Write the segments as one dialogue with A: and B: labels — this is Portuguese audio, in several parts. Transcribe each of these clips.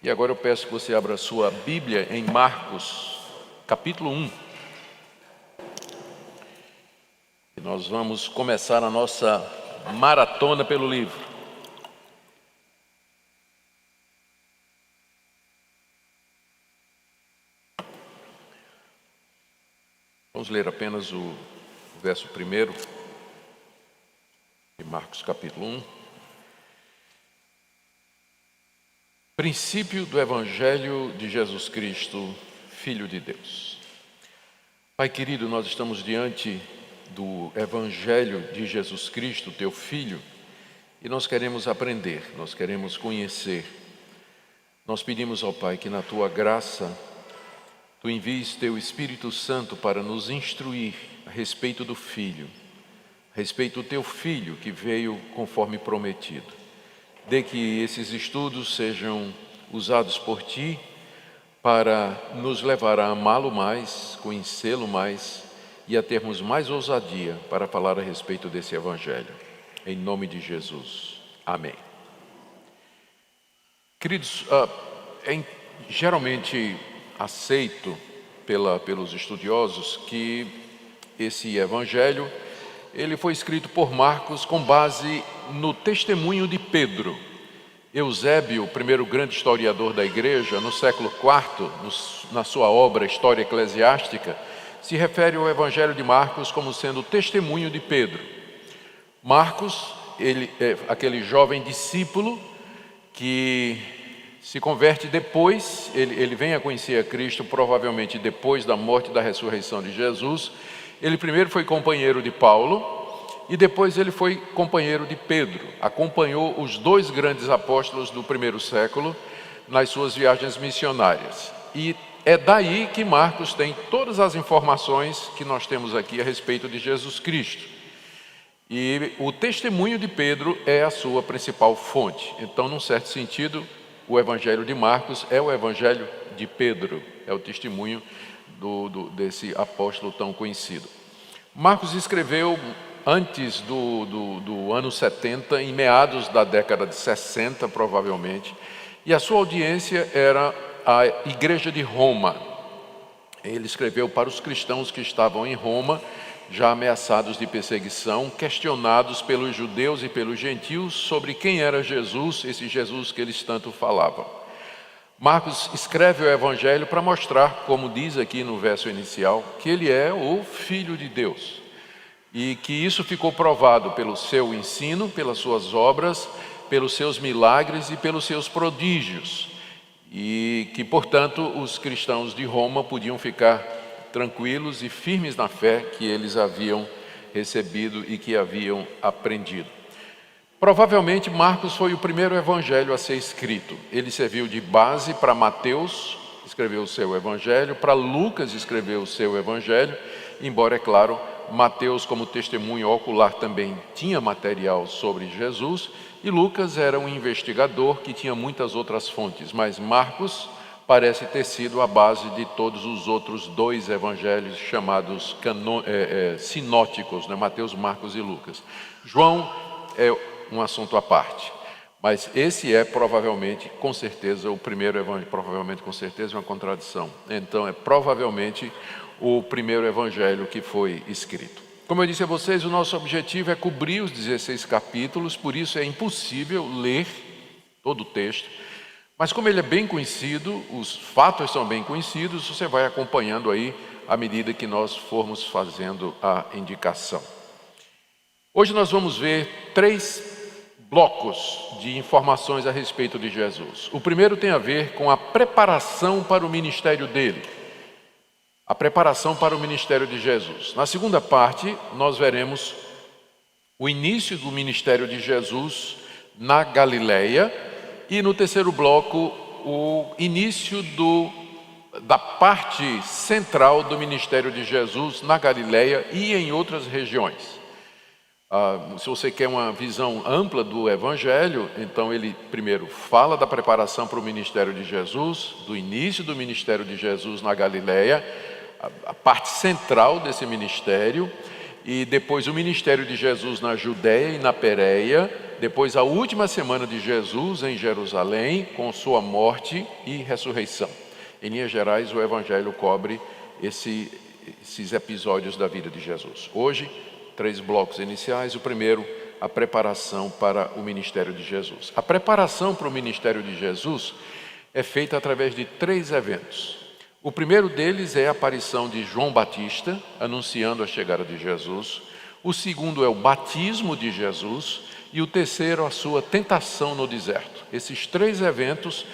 A: E agora eu peço que você abra a sua Bíblia em Marcos, capítulo 1. E nós vamos começar a nossa maratona pelo livro. Vamos ler apenas o verso 1 de Marcos, capítulo 1. Princípio do Evangelho de Jesus Cristo, Filho de Deus. Pai querido, nós estamos diante do Evangelho de Jesus Cristo, Teu Filho, e nós queremos aprender, nós queremos conhecer. Nós pedimos ao Pai que na Tua graça, Tu envies Teu Espírito Santo para nos instruir a respeito do Filho, a respeito do Teu Filho que veio conforme prometido. Dê que esses estudos sejam usados por Ti para nos levar a amá-lo mais, conhecê-lo mais e a termos mais ousadia para falar a respeito desse Evangelho. Em nome de Jesus. Amém. Queridos, é geralmente aceito pelos estudiosos que esse Evangelho ele foi escrito por Marcos com base no testemunho de Pedro. Eusébio, o primeiro grande historiador da igreja, no século IV, na sua obra História Eclesiástica, se refere ao Evangelho de Marcos como sendo o testemunho de Pedro. Marcos, ele é aquele jovem discípulo que se converte depois, ele vem a conhecer a Cristo provavelmente depois da morte e da ressurreição de Jesus. Ele primeiro foi companheiro de Paulo e depois ele foi companheiro de Pedro. Acompanhou os dois grandes apóstolos do primeiro século nas suas viagens missionárias. E é daí que Marcos tem todas as informações que nós temos aqui a respeito de Jesus Cristo. E o testemunho de Pedro é a sua principal fonte. Então, num certo sentido, o Evangelho de Marcos é o Evangelho de Pedro, é o testemunho desse apóstolo tão conhecido. Marcos escreveu antes do ano 70, em meados da década de 60, provavelmente, e a sua audiência era a Igreja de Roma. Ele escreveu para os cristãos que estavam em Roma, já ameaçados de perseguição, questionados pelos judeus e pelos gentios sobre quem era Jesus, esse Jesus que eles tanto falavam. Marcos escreve o Evangelho para mostrar, como diz aqui no verso inicial, que ele é o Filho de Deus. E que isso ficou provado pelo seu ensino, pelas suas obras, pelos seus milagres e pelos seus prodígios. E que, portanto, os cristãos de Roma podiam ficar tranquilos e firmes na fé que eles haviam recebido e que haviam aprendido. Provavelmente Marcos foi o primeiro evangelho a ser escrito. Ele serviu de base para Mateus, escreveu o seu evangelho, para Lucas escreveu o seu evangelho, embora, é claro, Mateus, como testemunho ocular, também tinha material sobre Jesus, e Lucas era um investigador que tinha muitas outras fontes, mas Marcos parece ter sido a base de todos os outros dois evangelhos chamados sinóticos, né? Mateus, Marcos e Lucas. João é um assunto à parte, mas esse é provavelmente, com certeza, o primeiro evangelho. Provavelmente, com certeza, é uma contradição. Então, é provavelmente o primeiro evangelho que foi escrito. Como eu disse a vocês, o nosso objetivo é cobrir os 16 capítulos, por isso é impossível ler todo o texto. Mas como ele é bem conhecido, os fatos são bem conhecidos, você vai acompanhando aí à medida que nós formos fazendo a indicação. Hoje nós vamos ver 3 blocos de informações a respeito de Jesus. O primeiro tem a ver com a preparação para o ministério dele. A preparação para o ministério de Jesus. Na segunda parte, nós veremos o início do ministério de Jesus na Galileia. E no terceiro bloco, o início da parte central do ministério de Jesus na Galileia e em outras regiões. Se você quer uma visão ampla do Evangelho, então ele primeiro fala da preparação para o ministério de Jesus, do início do ministério de Jesus na Galileia, a parte central desse ministério, e depois o ministério de Jesus na Judéia e na Pérea, depois a última semana de Jesus em Jerusalém, com sua morte e ressurreição. Em linhas gerais, o Evangelho cobre esses episódios da vida de Jesus. Hoje, 3 blocos iniciais. O primeiro, a preparação para o ministério de Jesus. A preparação para o ministério de Jesus é feita através de 3 eventos. O primeiro deles é a aparição de João Batista, anunciando a chegada de Jesus. O segundo é o batismo de Jesus. E o terceiro, a sua tentação no deserto. Esses 3 eventos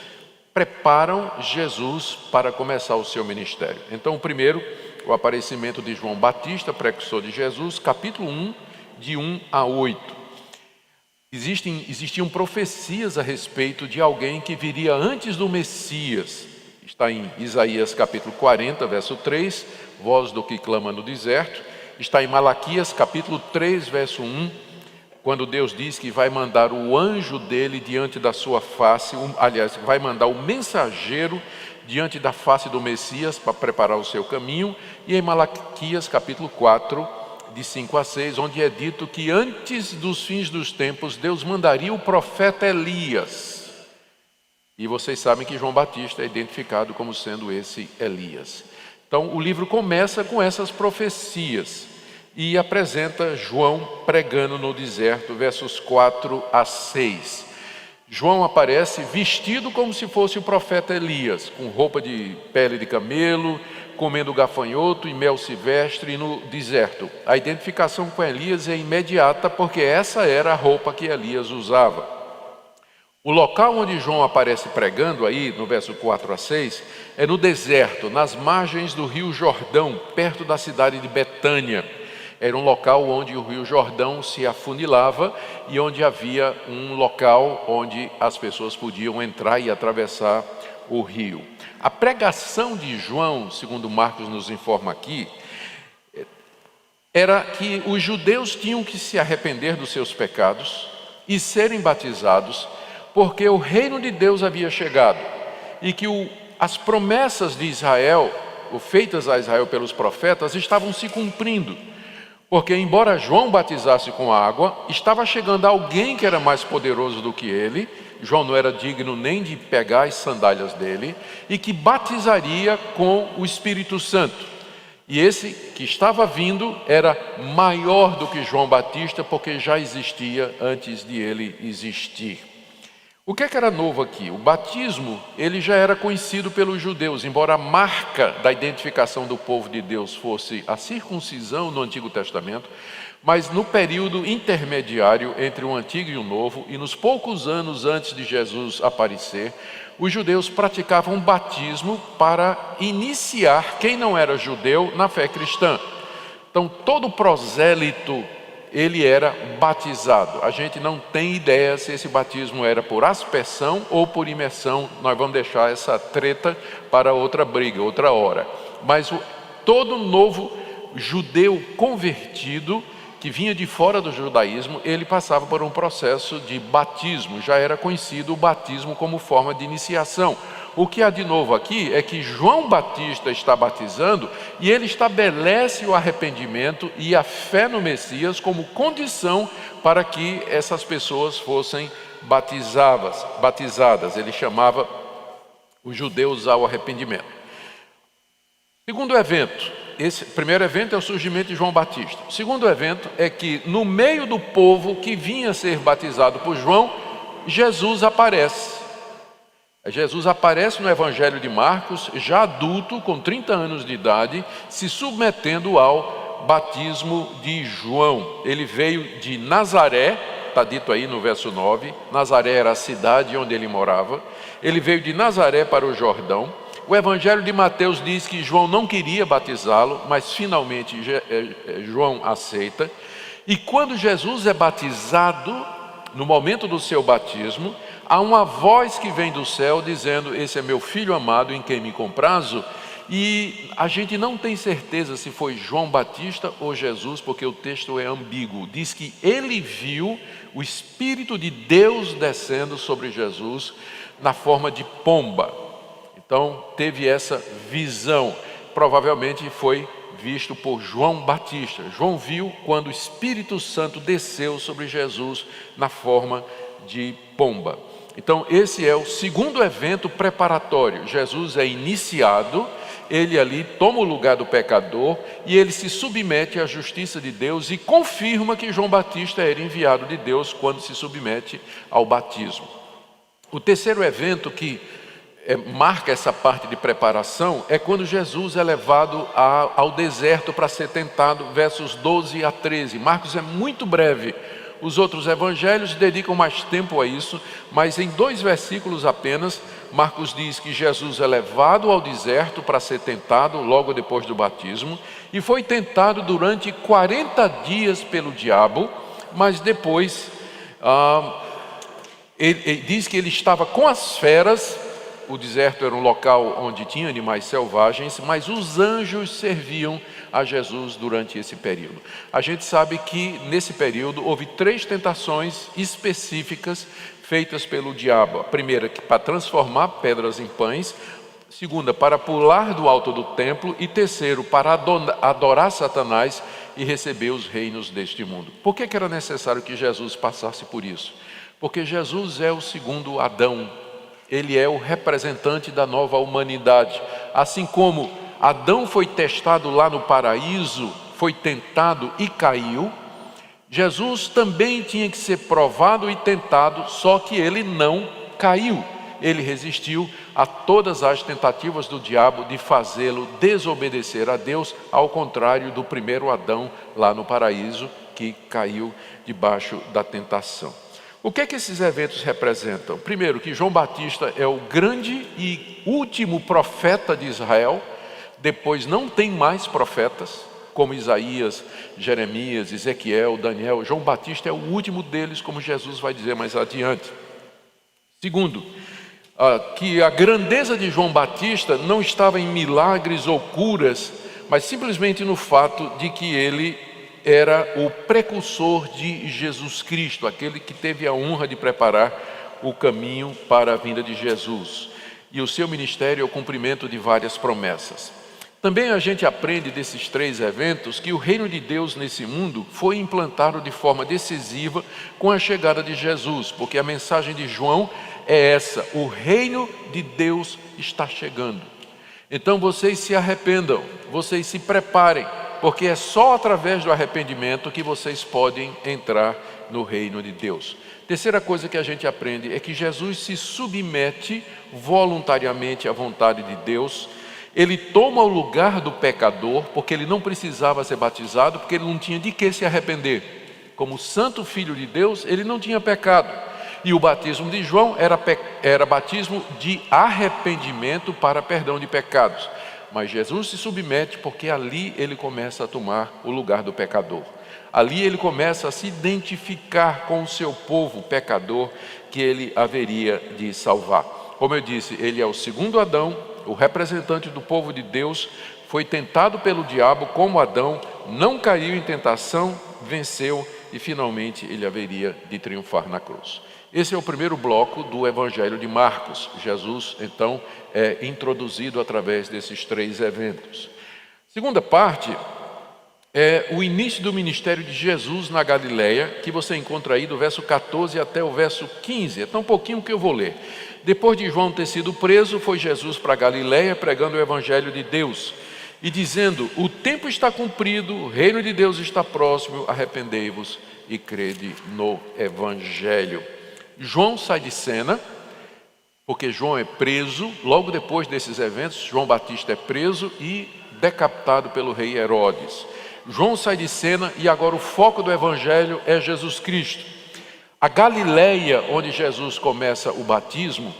A: preparam Jesus para começar o seu ministério. Então, o primeiro, o aparecimento de João Batista, precursor de Jesus, capítulo 1, de 1 a 8. Existiam profecias a respeito de alguém que viria antes do Messias. Está em Isaías capítulo 40, verso 3, voz do que clama no deserto. Está em Malaquias capítulo 3, verso 1, quando Deus diz que vai mandar o anjo dele diante da sua face, vai mandar o mensageiro diante da face do Messias para preparar o seu caminho. E em Malaquias capítulo 4, de 5 a 6, onde é dito que antes dos fins dos tempos, Deus mandaria o profeta Elias. E vocês sabem que João Batista é identificado como sendo esse Elias. Então, o livro começa com essas profecias e apresenta João pregando no deserto, versos 4 a 6. João aparece vestido como se fosse o profeta Elias, com roupa de pele de camelo, comendo gafanhoto e mel silvestre no deserto. A identificação com Elias é imediata, porque essa era a roupa que Elias usava. O local onde João aparece pregando, aí no verso 4 a 6, é no deserto, nas margens do rio Jordão, perto da cidade de Betânia. Era um local onde o rio Jordão se afunilava e onde havia um local onde as pessoas podiam entrar e atravessar o rio. A pregação de João, segundo Marcos nos informa aqui, era que os judeus tinham que se arrepender dos seus pecados e serem batizados, porque o reino de Deus havia chegado e que as promessas de Israel, feitas a Israel pelos profetas, estavam se cumprindo. Porque embora João batizasse com água, estava chegando alguém que era mais poderoso do que ele. João não era digno nem de pegar as sandálias dele, e que batizaria com o Espírito Santo. E esse que estava vindo era maior do que João Batista, porque já existia antes de ele existir. O que era novo aqui? O batismo, ele já era conhecido pelos judeus, embora a marca da identificação do povo de Deus fosse a circuncisão no Antigo Testamento, mas no período intermediário entre o Antigo e o Novo, e nos poucos anos antes de Jesus aparecer, os judeus praticavam um batismo para iniciar quem não era judeu na fé cristã. Então, todo prosélito, ele era batizado. A gente não tem ideia se esse batismo era por aspersão ou por imersão. Nós vamos deixar essa treta para outra briga, outra hora. Mas todo novo judeu convertido que vinha de fora do judaísmo, ele passava por um processo de batismo. Já era conhecido o batismo como forma de iniciação. O que há de novo aqui é que João Batista está batizando e ele estabelece o arrependimento e a fé no Messias como condição para que essas pessoas fossem batizadas. Ele chamava os judeus ao arrependimento. Segundo evento, esse primeiro evento é o surgimento de João Batista. O segundo evento é que no meio do povo que vinha ser batizado por João, Jesus aparece. Jesus aparece no Evangelho de Marcos, já adulto, com 30 anos de idade, se submetendo ao batismo de João. Ele veio de Nazaré, está dito aí no verso 9, Nazaré era a cidade onde ele morava. Ele veio de Nazaré para o Jordão. O Evangelho de Mateus diz que João não queria batizá-lo, mas finalmente João aceita. E quando Jesus é batizado, no momento do seu batismo, há uma voz que vem do céu dizendo: esse é meu filho amado em quem me comprazo. E a gente não tem certeza se foi João Batista ou Jesus, porque o texto é ambíguo. Diz que ele viu o Espírito de Deus descendo sobre Jesus na forma de pomba. Então teve essa visão, provavelmente foi visto por João Batista. João viu quando o Espírito Santo desceu sobre Jesus na forma de pomba. Então esse é o segundo evento preparatório. Jesus é iniciado, ele ali toma o lugar do pecador e ele se submete à justiça de Deus e confirma que João Batista era enviado de Deus quando se submete ao batismo. O terceiro evento que marca essa parte de preparação é quando Jesus é levado ao deserto para ser tentado, versos 12 a 13. Marcos é muito breve. Os outros evangelhos dedicam mais tempo a isso, mas em 2 versículos apenas, Marcos diz que Jesus é levado ao deserto para ser tentado logo depois do batismo, e foi tentado durante 40 dias pelo diabo, mas depois ele diz que ele estava com as feras. O deserto era um local onde tinha animais selvagens, mas os anjos serviam a Jesus durante esse período. A gente sabe que nesse período houve 3 tentações específicas feitas pelo diabo. A primeira, para transformar pedras em pães. Segunda, para pular do alto do templo. E terceiro, para adorar Satanás e receber os reinos deste mundo. Por que era necessário que Jesus passasse por isso? Porque Jesus é o segundo Adão. Ele é o representante da nova humanidade. Assim como Adão foi testado lá no paraíso, foi tentado e caiu, Jesus também tinha que ser provado e tentado, só que ele não caiu. Ele resistiu a todas as tentativas do diabo de fazê-lo desobedecer a Deus, ao contrário do primeiro Adão lá no paraíso, que caiu debaixo da tentação. O que esses eventos representam? Primeiro, que João Batista é o grande e último profeta de Israel. Depois não tem mais profetas, como Isaías, Jeremias, Ezequiel, Daniel. João Batista é o último deles, como Jesus vai dizer mais adiante. Segundo, que a grandeza de João Batista não estava em milagres ou curas, mas simplesmente no fato de que ele era o precursor de Jesus Cristo, aquele que teve a honra de preparar o caminho para a vinda de Jesus. E o seu ministério é o cumprimento de várias promessas. Também a gente aprende desses 3 eventos que o reino de Deus nesse mundo foi implantado de forma decisiva com a chegada de Jesus, porque a mensagem de João é essa: o reino de Deus está chegando. Então vocês se arrependam, vocês se preparem, porque é só através do arrependimento que vocês podem entrar no reino de Deus. Terceira coisa que a gente aprende é que Jesus se submete voluntariamente à vontade de Deus. Ele toma o lugar do pecador, porque ele não precisava ser batizado, porque ele não tinha de que se arrepender. Como santo filho de Deus, ele não tinha pecado. E o batismo de João era batismo de arrependimento para perdão de pecados. Mas Jesus se submete porque ali ele começa a tomar o lugar do pecador. Ali ele começa a se identificar com o seu povo pecador que ele haveria de salvar. Como eu disse, ele é o segundo Adão, o representante do povo de Deus, foi tentado pelo diabo como Adão, não caiu em tentação, venceu e finalmente ele haveria de triunfar na cruz. Esse é o primeiro bloco do Evangelho de Marcos. Jesus, então, é introduzido através desses 3 eventos. Segunda parte é o início do ministério de Jesus na Galileia, que você encontra aí do verso 14 até o verso 15. É tão pouquinho que eu vou ler. Depois de João ter sido preso, foi Jesus para a Galileia pregando o Evangelho de Deus e dizendo: o tempo está cumprido, o reino de Deus está próximo, arrependei-vos e crede no Evangelho. João sai de cena, porque João é preso. Logo depois desses eventos, João Batista é preso e decapitado pelo rei Herodes. João sai de cena e agora o foco do Evangelho é Jesus Cristo. A Galileia, onde Jesus começa o batismo,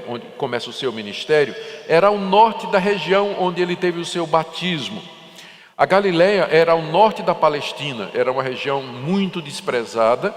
A: onde começa o seu ministério, era ao norte da região onde ele teve o seu batismo. A Galileia era ao norte da Palestina, era uma região muito desprezada.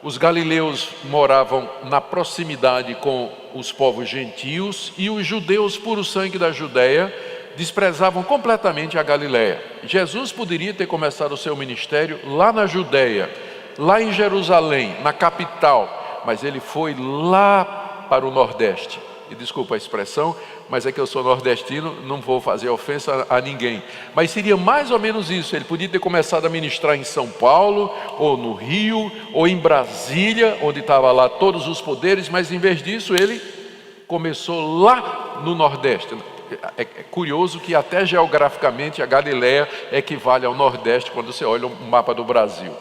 A: Os galileus moravam na proximidade com os povos gentios e os judeus puro sangue da Judeia desprezavam completamente a Galileia. Jesus poderia ter começado o seu ministério lá na Judeia, lá em Jerusalém, na capital, mas ele foi lá para o Nordeste, e desculpa a expressão, mas é que eu sou nordestino, não vou fazer ofensa a ninguém. Mas seria mais ou menos isso. Ele podia ter começado a ministrar em São Paulo, ou no Rio, ou em Brasília, onde estava lá todos os poderes, mas em vez disso ele começou lá no Nordeste. É curioso que até geograficamente a Galileia equivale ao Nordeste quando você olha o mapa do Brasil.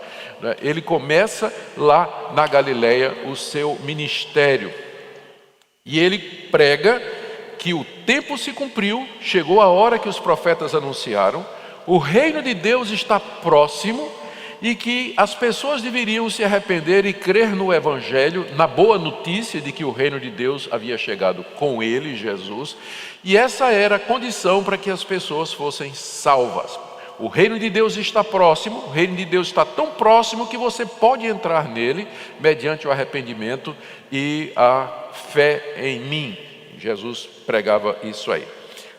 A: Ele começa lá na Galileia o seu ministério. E ele prega que o tempo se cumpriu, chegou a hora que os profetas anunciaram, o reino de Deus está próximo e que as pessoas deveriam se arrepender e crer no Evangelho, na boa notícia de que o reino de Deus havia chegado com ele, Jesus, e essa era a condição para que as pessoas fossem salvas. O reino de Deus está próximo, o reino de Deus está tão próximo que você pode entrar nele mediante o arrependimento e a fé em mim. Jesus pregava isso aí.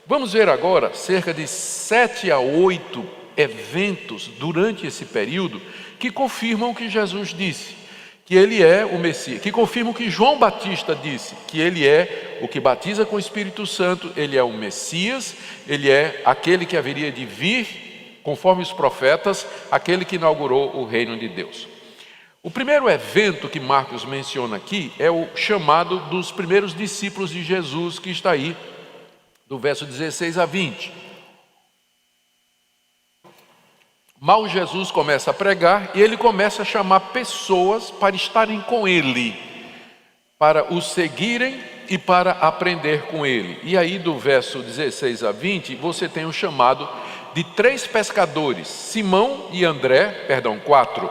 A: Vamos ver agora cerca de 7 a 8 eventos durante esse período que confirmam o que Jesus disse, que ele é o Messias, que confirmam o que João Batista disse, que ele é o que batiza com o Espírito Santo, ele é o Messias, ele é aquele que haveria de vir, conforme os profetas, aquele que inaugurou o reino de Deus. O primeiro evento que Marcos menciona aqui é o chamado dos primeiros discípulos de Jesus, que está aí, do verso 16 a 20. Mal Jesus começa a pregar e ele começa a chamar pessoas para estarem com ele, para o seguirem e para aprender com ele. E aí do verso 16 a 20, você tem o chamado de 3 pescadores, quatro.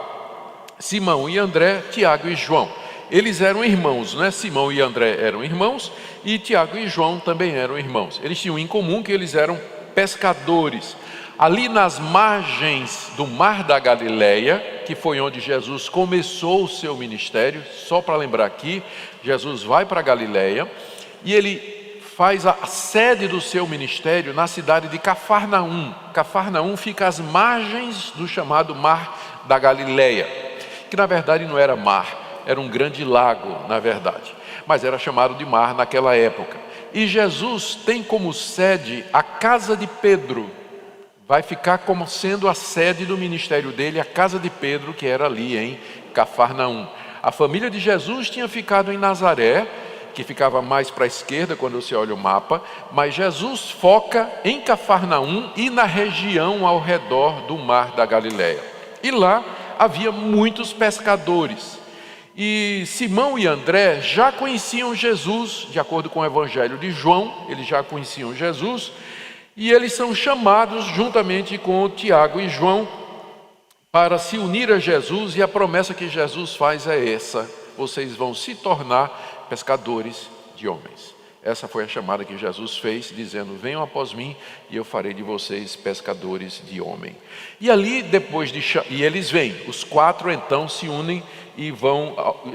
A: Simão e André, Tiago e João. Eles eram irmãos, né? Simão e André eram irmãos e Tiago e João também eram irmãos. Eles tinham em comum que eles eram pescadores. Ali nas margens do Mar da Galileia, que foi onde Jesus começou o seu ministério, só para lembrar aqui, Jesus vai para a Galileia e ele faz a sede do seu ministério na cidade de Cafarnaum. Cafarnaum fica às margens do chamado Mar da Galileia, que na verdade não era mar, era um grande lago, na verdade, mas era chamado de mar naquela época. E Jesus tem como sede a casa de Pedro. Vai ficar como sendo a sede do ministério dele, a casa de Pedro, que era ali em Cafarnaum. A família de Jesus tinha ficado em Nazaré, que ficava mais para a esquerda quando você olha o mapa, mas Jesus foca em Cafarnaum e na região ao redor do Mar da Galileia. E lá havia muitos pescadores. E Simão e André já conheciam Jesus, de acordo com o Evangelho de João, eles já conheciam Jesus, e eles são chamados juntamente com Tiago e João para se unir a Jesus, e a promessa que Jesus faz é essa: vocês vão se tornar pescadores de homens. Essa foi a chamada que Jesus fez, dizendo: venham após mim e eu farei de vocês pescadores de homem. E ali e eles vêm, os 4 então se unem e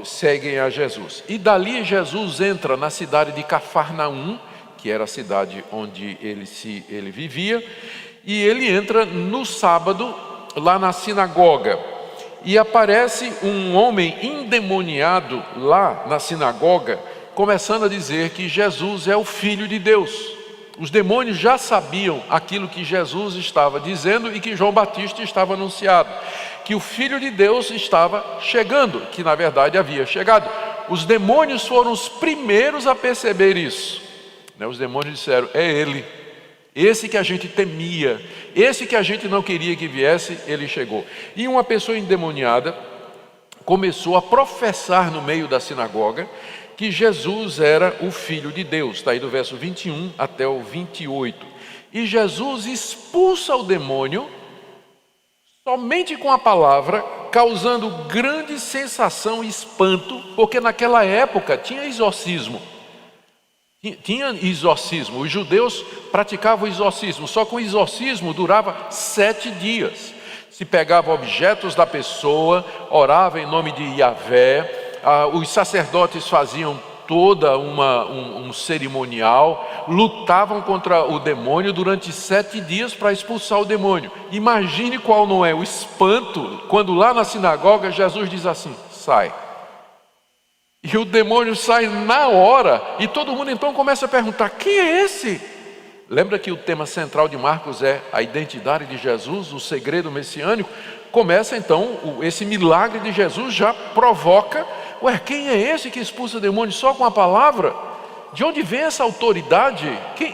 A: seguem a Jesus. E dali Jesus entra na cidade de Cafarnaum, que era a cidade onde ele vivia, e ele entra no sábado lá na sinagoga, e aparece um homem endemoniado lá na sinagoga, começando a dizer que Jesus é o Filho de Deus. Os demônios já sabiam aquilo que Jesus estava dizendo e que João Batista estava anunciado, que o Filho de Deus estava chegando, que na verdade havia chegado. Os demônios foram os primeiros a perceber isso. Os demônios disseram: é ele, esse que a gente temia, esse que a gente não queria que viesse, ele chegou. E uma pessoa endemoniada começou a professar no meio da sinagoga que Jesus era o Filho de Deus. Está aí do verso 21 até o 28. E Jesus expulsa o demônio somente com a palavra, causando grande sensação e espanto, porque naquela época tinha exorcismo. Os judeus praticavam o exorcismo, só que o exorcismo durava 7 dias. Se pegava objetos da pessoa, orava em nome de Yahvé, os sacerdotes faziam toda um cerimonial, lutavam contra o demônio durante 7 dias para expulsar o demônio. Imagine qual não é o espanto quando lá na sinagoga Jesus diz assim: sai. E o demônio sai na hora, e todo mundo então começa a perguntar: quem é esse? Lembra que o tema central de Marcos é a identidade de Jesus, o segredo messiânico? Começa então, esse milagre de Jesus já provoca: ué, quem é esse que expulsa demônios só com a palavra? De onde vem essa autoridade?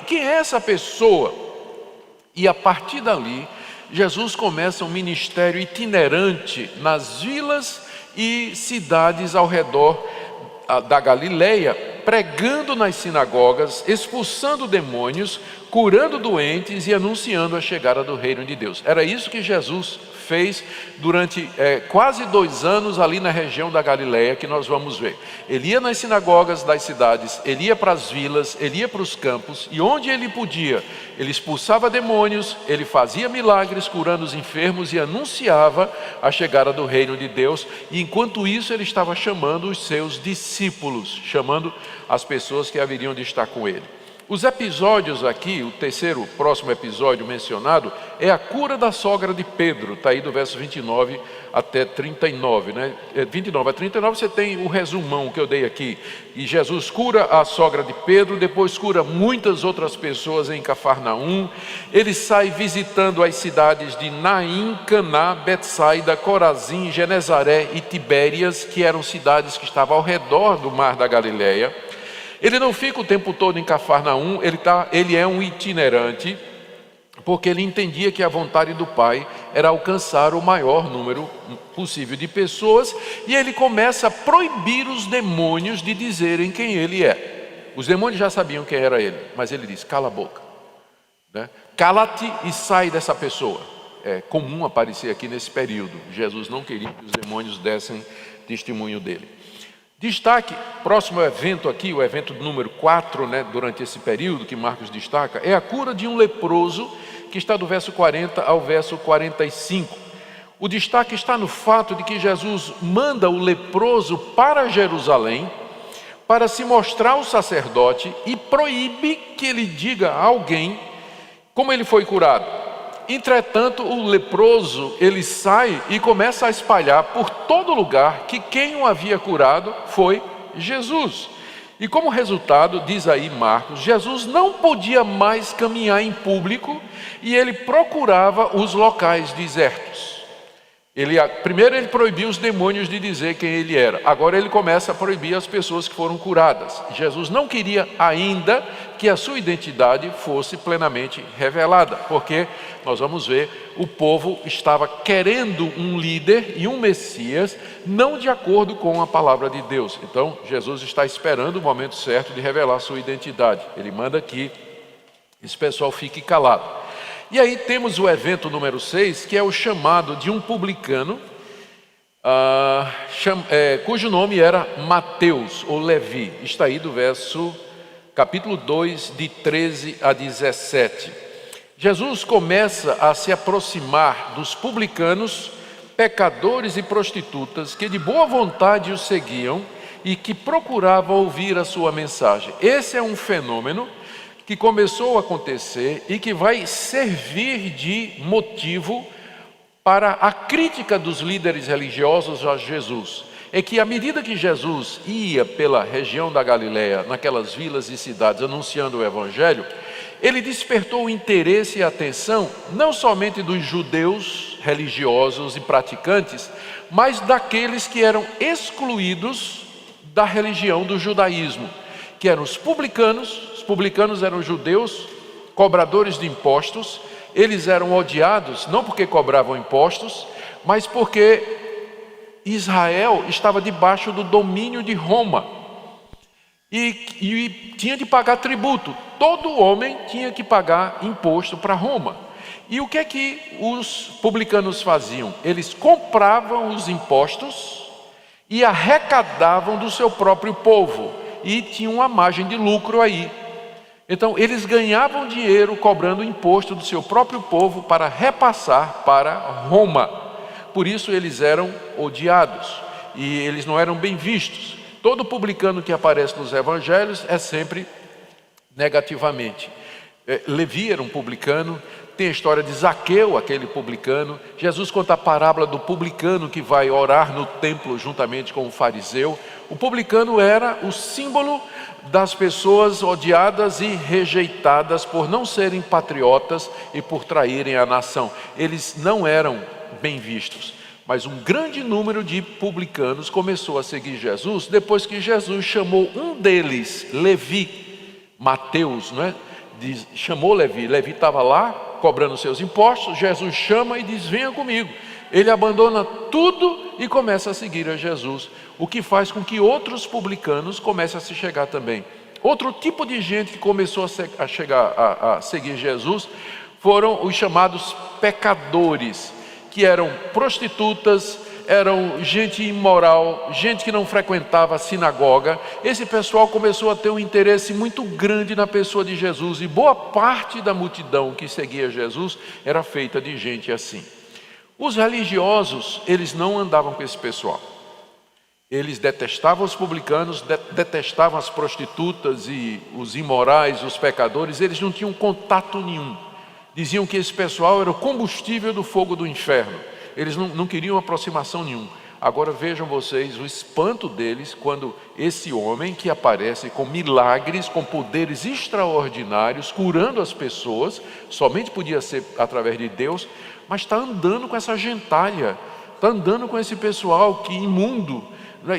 A: Quem é essa pessoa? E a partir dali, Jesus começa um ministério itinerante nas vilas e cidades ao redor da Galileia, pregando nas sinagogas, expulsando demônios, curando doentes e anunciando a chegada do reino de Deus. Era isso que Jesus fez durante quase 2 anos ali na região da Galileia, que nós vamos ver. Ele ia nas sinagogas das cidades, ele ia para as vilas, ele ia para os campos, e onde ele podia, ele expulsava demônios, ele fazia milagres curando os enfermos e anunciava a chegada do reino de Deus. E enquanto isso ele estava chamando os seus discípulos, chamando as pessoas que haveriam de estar com ele. Os episódios aqui, o próximo episódio mencionado, é a cura da sogra de Pedro, está aí do verso 29 até 39, né? 29 a 39 você tem o resumão que eu dei aqui. E Jesus cura a sogra de Pedro, depois cura muitas outras pessoas em Cafarnaum. Ele sai visitando as cidades de Naim, Caná, Betsaida, Corazim, Genezaré e Tibérias, que eram cidades que estavam ao redor do mar da Galileia. Ele não fica o tempo todo em Cafarnaum, ele é um itinerante, porque ele entendia que a vontade do Pai era alcançar o maior número possível de pessoas, e ele começa a proibir os demônios de dizerem quem ele é. Os demônios já sabiam quem era ele, mas ele diz: cala a boca, né? Cala-te e sai dessa pessoa. É comum aparecer aqui nesse período. Jesus não queria que os demônios dessem testemunho dele. Destaque, próximo evento aqui, o evento número 4, né, durante esse período que Marcos destaca, é a cura de um leproso, que está do verso 40 ao verso 45. O destaque está no fato de que Jesus manda o leproso para Jerusalém, para se mostrar ao sacerdote, e proíbe que ele diga a alguém como ele foi curado. Entretanto, o leproso, ele sai e começa a espalhar por todo lugar que quem o havia curado foi Jesus. E como resultado, diz aí Marcos, Jesus não podia mais caminhar em público e ele procurava os locais desertos. Primeiro ele proibiu os demônios de dizer quem ele era. Agora ele começa a proibir as pessoas que foram curadas. Jesus não queria ainda que a sua identidade fosse plenamente revelada, porque nós vamos ver, o povo estava querendo um líder e um Messias, não de acordo com a palavra de Deus. Então Jesus está esperando o momento certo de revelar a sua identidade. Ele manda que esse pessoal fique calado. E aí temos o evento número 6, que é o chamado de um publicano, cujo nome era Mateus, ou Levi. Está aí do capítulo 2, de 13 a 17. Jesus começa a se aproximar dos publicanos, pecadores e prostitutas, que de boa vontade o seguiam e que procuravam ouvir a sua mensagem. Esse é um fenômeno que começou a acontecer e que vai servir de motivo para a crítica dos líderes religiosos a Jesus. É que à medida que Jesus ia pela região da Galileia, naquelas vilas e cidades anunciando o Evangelho, ele despertou o interesse e a atenção não somente dos judeus religiosos e praticantes, mas daqueles que eram excluídos da religião do judaísmo, que eram os publicanos. Os publicanos eram judeus, cobradores de impostos. Eles eram odiados não porque cobravam impostos, mas porque Israel estava debaixo do domínio de Roma e tinha de pagar tributo. Todo homem tinha que pagar imposto para Roma. E o que é que os publicanos faziam? Eles compravam os impostos e arrecadavam do seu próprio povo, e tinham uma margem de lucro aí. Então eles ganhavam dinheiro cobrando imposto do seu próprio povo para repassar para Roma. Por isso eles eram odiados e eles não eram bem vistos. Todo publicano que aparece nos evangelhos é sempre negativamente. Levi era um publicano. Tem a história de Zaqueu, aquele publicano. Jesus conta a parábola do publicano que vai orar no templo juntamente com o fariseu. O publicano era o símbolo das pessoas odiadas e rejeitadas por não serem patriotas e por traírem a nação. Eles não eram bem vistos. Mas um grande número de publicanos começou a seguir Jesus depois que Jesus chamou um deles, Levi, Mateus, não é? Chamou Levi. Levi estava lá cobrando seus impostos. Jesus chama e diz: venha comigo. Ele abandona tudo e começa a seguir a Jesus, o que faz com que outros publicanos comecem a se chegar também. Outro tipo de gente que começou a seguir Jesus foram os chamados pecadores, que eram prostitutas, eram gente imoral, gente que não frequentava a sinagoga. Esse pessoal começou a ter um interesse muito grande na pessoa de Jesus, e boa parte da multidão que seguia Jesus era feita de gente assim. Os religiosos, eles não andavam com esse pessoal. Eles detestavam os publicanos, detestavam as prostitutas e os imorais, os pecadores. Eles não tinham contato nenhum. Diziam que esse pessoal era o combustível do fogo do inferno. Eles não queriam aproximação nenhuma. Agora vejam vocês o espanto deles quando esse homem que aparece com milagres, com poderes extraordinários, curando as pessoas, somente podia ser através de Deus, mas está andando com essa gentalha, está andando com esse pessoal que imundo.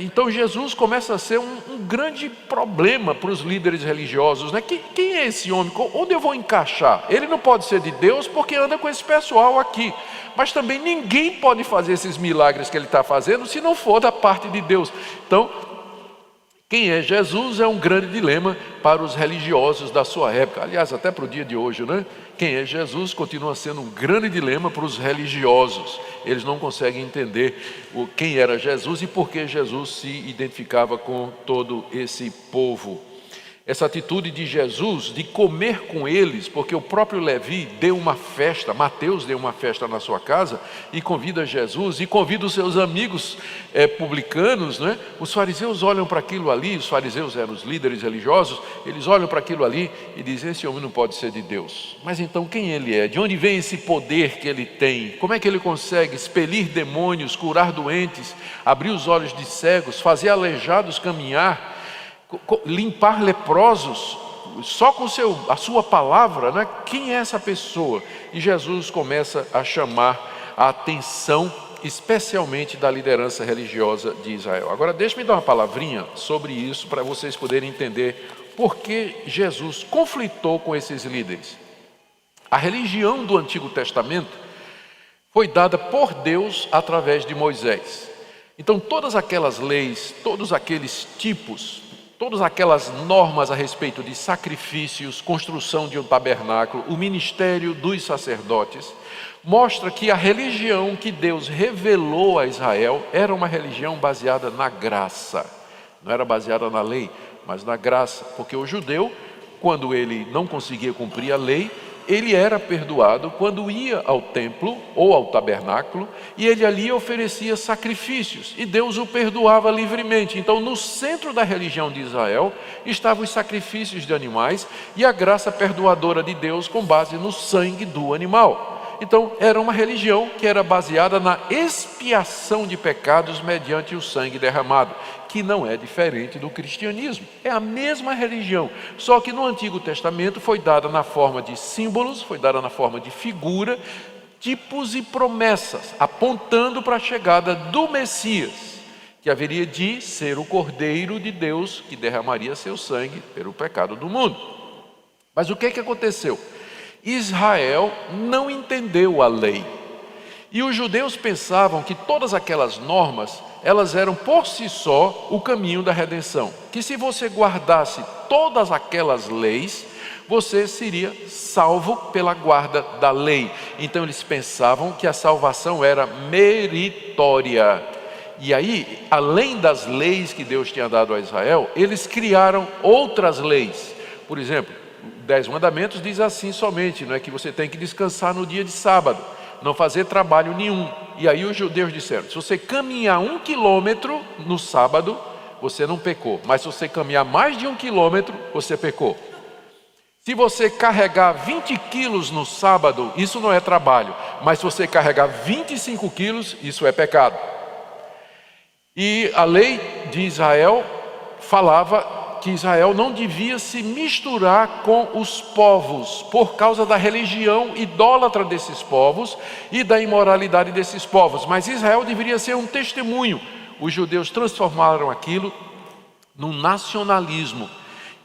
A: Então Jesus começa a ser um grande problema para os líderes religiosos, né? Quem é esse homem? Onde eu vou encaixar? Ele não pode ser de Deus porque anda com esse pessoal aqui, mas também ninguém pode fazer esses milagres que ele está fazendo se não for da parte de Deus. Então, quem é Jesus é um grande dilema para os religiosos da sua época. Aliás, até para o dia de hoje, né? Quem é Jesus continua sendo um grande dilema para os religiosos. Eles não conseguem entender quem era Jesus e por que Jesus se identificava com todo esse povo. Essa atitude de Jesus de comer com eles, porque o próprio Levi deu uma festa, Mateus deu uma festa na sua casa e convida Jesus e convida os seus amigos publicanos, né? Os fariseus olham para aquilo ali, os fariseus eram os líderes religiosos, eles olham para aquilo ali e dizem: esse homem não pode ser de Deus. Mas então quem ele é? De onde vem esse poder que ele tem? Como é que ele consegue expelir demônios, curar doentes, abrir os olhos de cegos, fazer aleijados caminhar, limpar leprosos, só com a sua palavra, né? Quem é essa pessoa? E Jesus começa a chamar a atenção, especialmente da liderança religiosa de Israel. Agora deixe-me dar uma palavrinha sobre isso, para vocês poderem entender por que Jesus conflitou com esses líderes. A religião do Antigo Testamento foi dada por Deus através de Moisés. Então todas aquelas leis, todos aqueles tipos, todas aquelas normas a respeito de sacrifícios, construção de um tabernáculo, o ministério dos sacerdotes, mostra que a religião que Deus revelou a Israel era uma religião baseada na graça. Não era baseada na lei, mas na graça. Porque o judeu, quando ele não conseguia cumprir a lei, ele era perdoado quando ia ao templo ou ao tabernáculo e ele ali oferecia sacrifícios e Deus o perdoava livremente. Então no centro da religião de Israel estavam os sacrifícios de animais e a graça perdoadora de Deus com base no sangue do animal. Então era uma religião que era baseada na expiação de pecados mediante o sangue derramado, que não é diferente do cristianismo. É a mesma religião, só que no Antigo Testamento foi dada na forma de símbolos, foi dada na forma de figura, tipos e promessas, apontando para a chegada do Messias, que haveria de ser o Cordeiro de Deus que derramaria seu sangue pelo pecado do mundo. Mas o que aconteceu? Israel não entendeu a lei. E os judeus pensavam que todas aquelas normas, elas eram por si só o caminho da redenção. Que se você guardasse todas aquelas leis, você seria salvo pela guarda da lei. Então eles pensavam que a salvação era meritória. E aí, além das leis que Deus tinha dado a Israel, eles criaram outras leis. Por exemplo, 10 mandamentos diz assim somente, não é, que você tem que descansar no dia de sábado, não fazer trabalho nenhum. E aí os judeus disseram: se você caminhar 1 quilômetro no sábado, você não pecou. Mas se você caminhar mais de 1 quilômetro, você pecou. Se você carregar 20 quilos no sábado, isso não é trabalho. Mas se você carregar 25 quilos, isso é pecado. E a lei de Israel falava que Israel não devia se misturar com os povos por causa da religião idólatra desses povos e da imoralidade desses povos. Mas Israel deveria ser um testemunho. Os judeus transformaram aquilo num nacionalismo.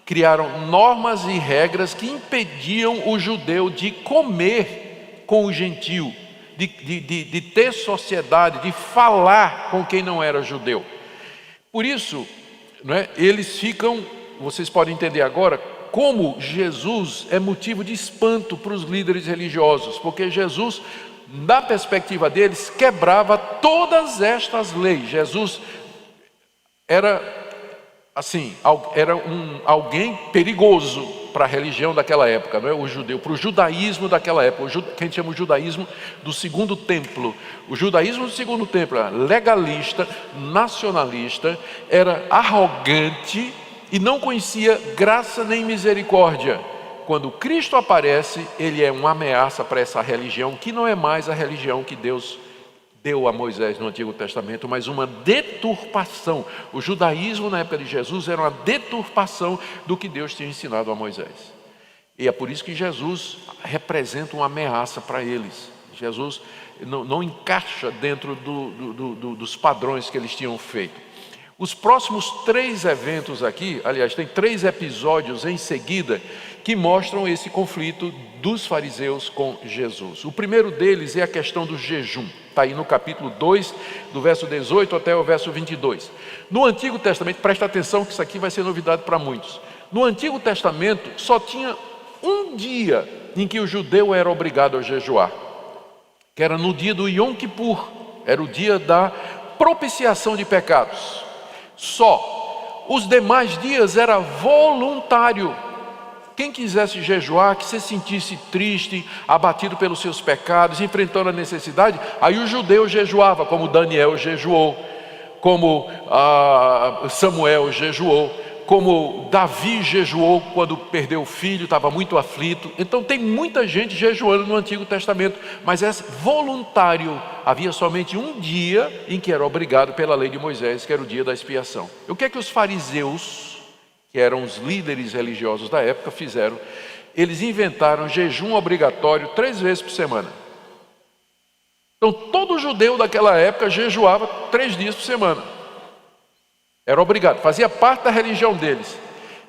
A: Criaram normas e regras que impediam o judeu de comer com o gentio, de ter sociedade, de falar com quem não era judeu. Por isso, eles ficam, vocês podem entender agora, como Jesus é motivo de espanto para os líderes religiosos, porque Jesus, na perspectiva deles, quebrava todas estas leis. Jesus era assim, era alguém perigoso para a religião daquela época, o judeu, para o judaísmo daquela época, que a gente chama o judaísmo do segundo templo. O judaísmo do segundo templo era legalista, nacionalista, era arrogante e não conhecia graça nem misericórdia. Quando Cristo aparece, ele é uma ameaça para essa religião, que não é mais a religião que Deus deu a Moisés no Antigo Testamento, mas uma deturpação. O judaísmo na época de Jesus era uma deturpação do que Deus tinha ensinado a Moisés. E é por isso que Jesus representa uma ameaça para eles. Jesus não encaixa dentro dos padrões que eles tinham feito. Os próximos 3 eventos aqui, aliás, tem 3 episódios em seguida que mostram esse conflito dos fariseus com Jesus. O primeiro deles é a questão do jejum. Está aí no capítulo 2, do verso 18 até o verso 22. No Antigo Testamento, presta atenção que isso aqui vai ser novidade para muitos. No Antigo Testamento, só tinha um dia em que o judeu era obrigado a jejuar, que era no dia do Yom Kippur, era o dia da propiciação de pecados. Só. Os demais dias era voluntário. Quem quisesse jejuar, que se sentisse triste, abatido pelos seus pecados, enfrentando a necessidade, aí o judeu jejuava, como Daniel jejuou, como Samuel jejuou, como Davi jejuou quando perdeu o filho, estava muito aflito. Então tem muita gente jejuando no Antigo Testamento, mas é voluntário. Havia somente um dia em que era obrigado pela lei de Moisés, que era o dia da expiação. E o que é que os fariseus, que eram os líderes religiosos da época, fizeram? Eles inventaram jejum obrigatório 3 vezes por semana. Então todo judeu daquela época jejuava 3 dias por semana. Era obrigado, fazia parte da religião deles.